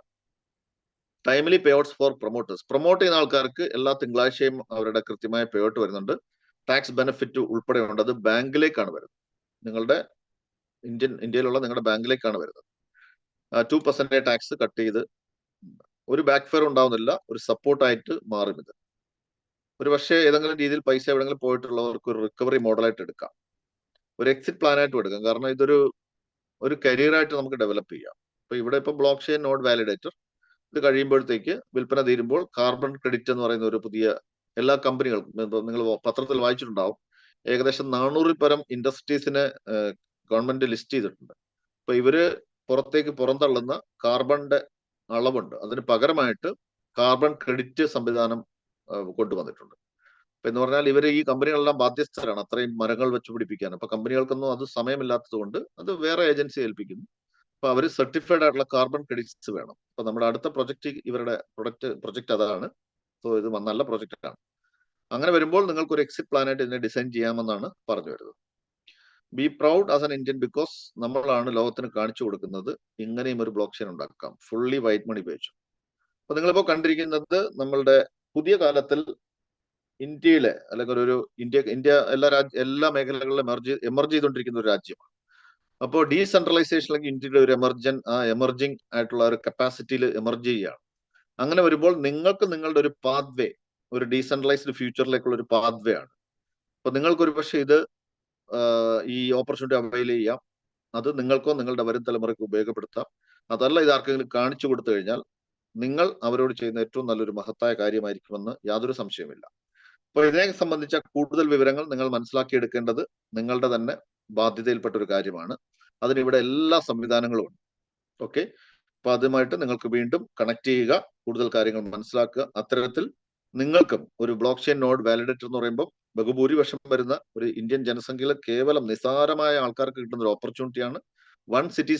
ടൈംലി പേ ഔട്ട്സ് ഫോർ പ്രൊമോട്ടേഴ്സ്. പ്രൊമോട്ട് ചെയ്യുന്ന ആൾക്കാർക്ക് എല്ലാ തിങ്കളാഴ്ചയും അവരുടെ കൃത്യമായ പേ ഔട്ട് വരുന്നുണ്ട്. ടാക്സ് ബെനിഫിറ്റ് ഉൾപ്പെടെ ഉണ്ട്. അത് ബാങ്കിലേക്കാണ് വരുന്നത്. നിങ്ങളുടെ ഇന്ത്യയിലുള്ള നിങ്ങളുടെ ബാങ്കിലേക്കാണ് വരുന്നത്. 2% ടാക്സ് കട്ട് ചെയ്ത് ഒരു ബാക്ക് ഫെയർ ഉണ്ടാവുന്നില്ല. ഒരു സപ്പോർട്ടായിട്ട് മാറും ഇത്. ഒരു പക്ഷേ ഏതെങ്കിലും രീതിയിൽ പൈസ എവിടെയെങ്കിലും പോയിട്ടുള്ളവർക്ക് ഒരു റിക്കവറി മോഡലായിട്ട് എടുക്കാം, ഒരു എക്സിറ്റ് പ്ലാനായിട്ടും എടുക്കാം. കാരണം ഇതൊരു കരിയറായിട്ട് നമുക്ക് ഡെവലപ്പ് ചെയ്യാം. ഇപ്പൊ ഇവിടെ ഇപ്പൊ ബ്ലോക്ക് ചെയിൻ നോഡ് വാലിഡേറ്റർ ഇത് കഴിയുമ്പോഴത്തേക്ക് വിൽപ്പന തീരുമ്പോൾ കാർബൺ ക്രെഡിറ്റ് എന്ന് പറയുന്ന ഒരു പുതിയ എല്ലാ കമ്പനികൾക്കും നിങ്ങൾ പത്രത്തിൽ വായിച്ചിട്ടുണ്ടാവും. ഏകദേശം 400-ൽ പരം ഇൻഡസ്ട്രീസിനെ ഗവൺമെന്റ് ലിസ്റ്റ് ചെയ്തിട്ടുണ്ട്. അപ്പൊ ഇവര് പുറത്തേക്ക് പുറന്തള്ളുന്ന കാർബണിന്റെ അളവുണ്ട്. അതിന് പകരമായിട്ട് കാർബൺ ക്രെഡിറ്റ് സംവിധാനം കൊണ്ടുവന്നിട്ടുണ്ട്. അപ്പൊ എന്ന് പറഞ്ഞാൽ ഇവര് ഈ കമ്പനികളെല്ലാം ബാധ്യസ്ഥരാണ് അത്രയും മരങ്ങൾ വെച്ച് പിടിപ്പിക്കാൻ. അപ്പൊ കമ്പനികൾക്കൊന്നും അത് സമയമില്ലാത്തത് കൊണ്ട് അത് വേറെ ഏജൻസി ഏൽപ്പിക്കുന്നു. അപ്പൊ അവർ സർട്ടിഫൈഡ് ആയിട്ടുള്ള കാർബൺ ക്രെഡിറ്റ്സ് വേണം. അപ്പൊ നമ്മുടെ അടുത്ത പ്രൊജക്ട് ഇവരുടെ പ്രൊജക്ട് അതാണ്. സോ ഇത് നല്ല പ്രൊജക്റ്റ് ആണ്. അങ്ങനെ വരുമ്പോൾ നിങ്ങൾക്ക് ഒരു എക്സിറ്റ് പ്ലാനായിട്ട് ഇതിനെ ഡിസൈൻ ചെയ്യാമെന്നാണ് പറഞ്ഞു വരുന്നത്. Be proud as an Indian because നമ്മളാണ് ലോകത്തിന് കാണിച്ചു കൊടുക്കുന്നത് ഇങ്ങനെയും ഒരു ബ്ലോക്ക് ചെയിൻ ഉണ്ടാക്കാം ഫുള്ളി വൈറ്റ് മണി ഉപയോഗിച്ചു. അപ്പൊ നിങ്ങളിപ്പോ കണ്ടിരിക്കുന്നത് നമ്മളുടെ പുതിയ കാലത്തിൽ ഇന്ത്യയിലെ അല്ലെങ്കിൽ ഒരു ഇന്ത്യ എല്ലാ മേഖലകളിലും എമർജ് ചെയ്തുകൊണ്ടിരിക്കുന്ന ഒരു രാജ്യമാണ്. അപ്പോൾ ഡീസെൻട്രലൈസേഷൻ അല്ലെങ്കിൽ ഇന്ത്യയുടെ ഒരു എമർജിങ് ആയിട്ടുള്ള ഒരു കപ്പാസിറ്റിയിൽ എമർജ് ചെയ്യുകയാണ്. അങ്ങനെ വരുമ്പോൾ നിങ്ങൾക്ക് നിങ്ങളുടെ ഒരു പാത്വേ, ഒരു ഡീസെൻട്രലൈസ്ഡ് ഫ്യൂച്ചറിലേക്കുള്ള ഒരു പാത്വേ ആണ്. അപ്പൊ നിങ്ങൾക്കൊരു പക്ഷേ ഇത് ഈ ഓപ്പർച്യൂണിറ്റി അവൈൽ ചെയ്യാം. അത് നിങ്ങൾക്കോ നിങ്ങളുടെ വരും തലമുറയ്ക്ക് ഉപയോഗപ്പെടുത്താം. അതല്ല ഇത് ആർക്കെങ്കിലും കാണിച്ചു കൊടുത്തു കഴിഞ്ഞാൽ നിങ്ങൾ അവരോട് ചെയ്യുന്ന ഏറ്റവും നല്ലൊരു മഹത്തായ കാര്യമായിരിക്കുമെന്ന് യാതൊരു സംശയവുമില്ല. അപ്പോൾ ഇതിനെ സംബന്ധിച്ച കൂടുതൽ വിവരങ്ങൾ നിങ്ങൾ മനസ്സിലാക്കിയെടുക്കേണ്ടത് നിങ്ങളുടെ തന്നെ ബാധ്യതയിൽപ്പെട്ട ഒരു കാര്യമാണ്. അതിനിവിടെ എല്ലാ സംവിധാനങ്ങളും ഉണ്ട്. ഓക്കെ, അപ്പൊ അതുമായിട്ട് നിങ്ങൾക്ക് വീണ്ടും കണക്ട് ചെയ്യുക, കൂടുതൽ കാര്യങ്ങൾ മനസ്സിലാക്കുക. അത്തരത്തിൽ നിങ്ങൾക്കും ഒരു ബ്ലോക്ക് ചെയിൻ നോഡ് വാലിഡേറ്റർ എന്ന് പറയുമ്പോൾ ബഹുഭൂരിപക്ഷം വരുന്ന ഒരു ഇന്ത്യൻ ജനസംഖ്യയിൽ കേവലം നിസാരമായ ആൾക്കാർക്ക് കിട്ടുന്ന ഒരു ഓപ്പർച്യൂണിറ്റിയാണ്. Once it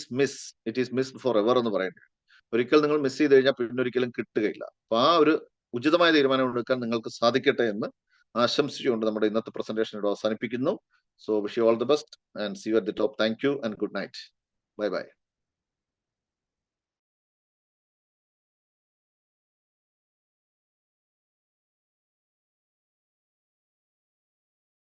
is missed for ever എന്ന് പറയുന്നത്. ഒരിക്കൽ നിങ്ങൾ മിസ് ചെയ്ത് കഴിഞ്ഞാൽ പിന്നെ ഒരിക്കലും കിട്ടുകയില്ല. അപ്പൊ ആ ഒരു ഉചിതമായ തീരുമാനം എടുക്കാൻ നിങ്ങൾക്ക് സാധിക്കട്ടെ എന്ന് ആശംസിച്ചുകൊണ്ട് നമ്മുടെ ഇന്നത്തെ പ്രസന്റേഷൻ ഇവിടെ അവസാനിപ്പിക്കുന്നു. So wish you all the best and see you at the top. Thank you and good night. Bye by.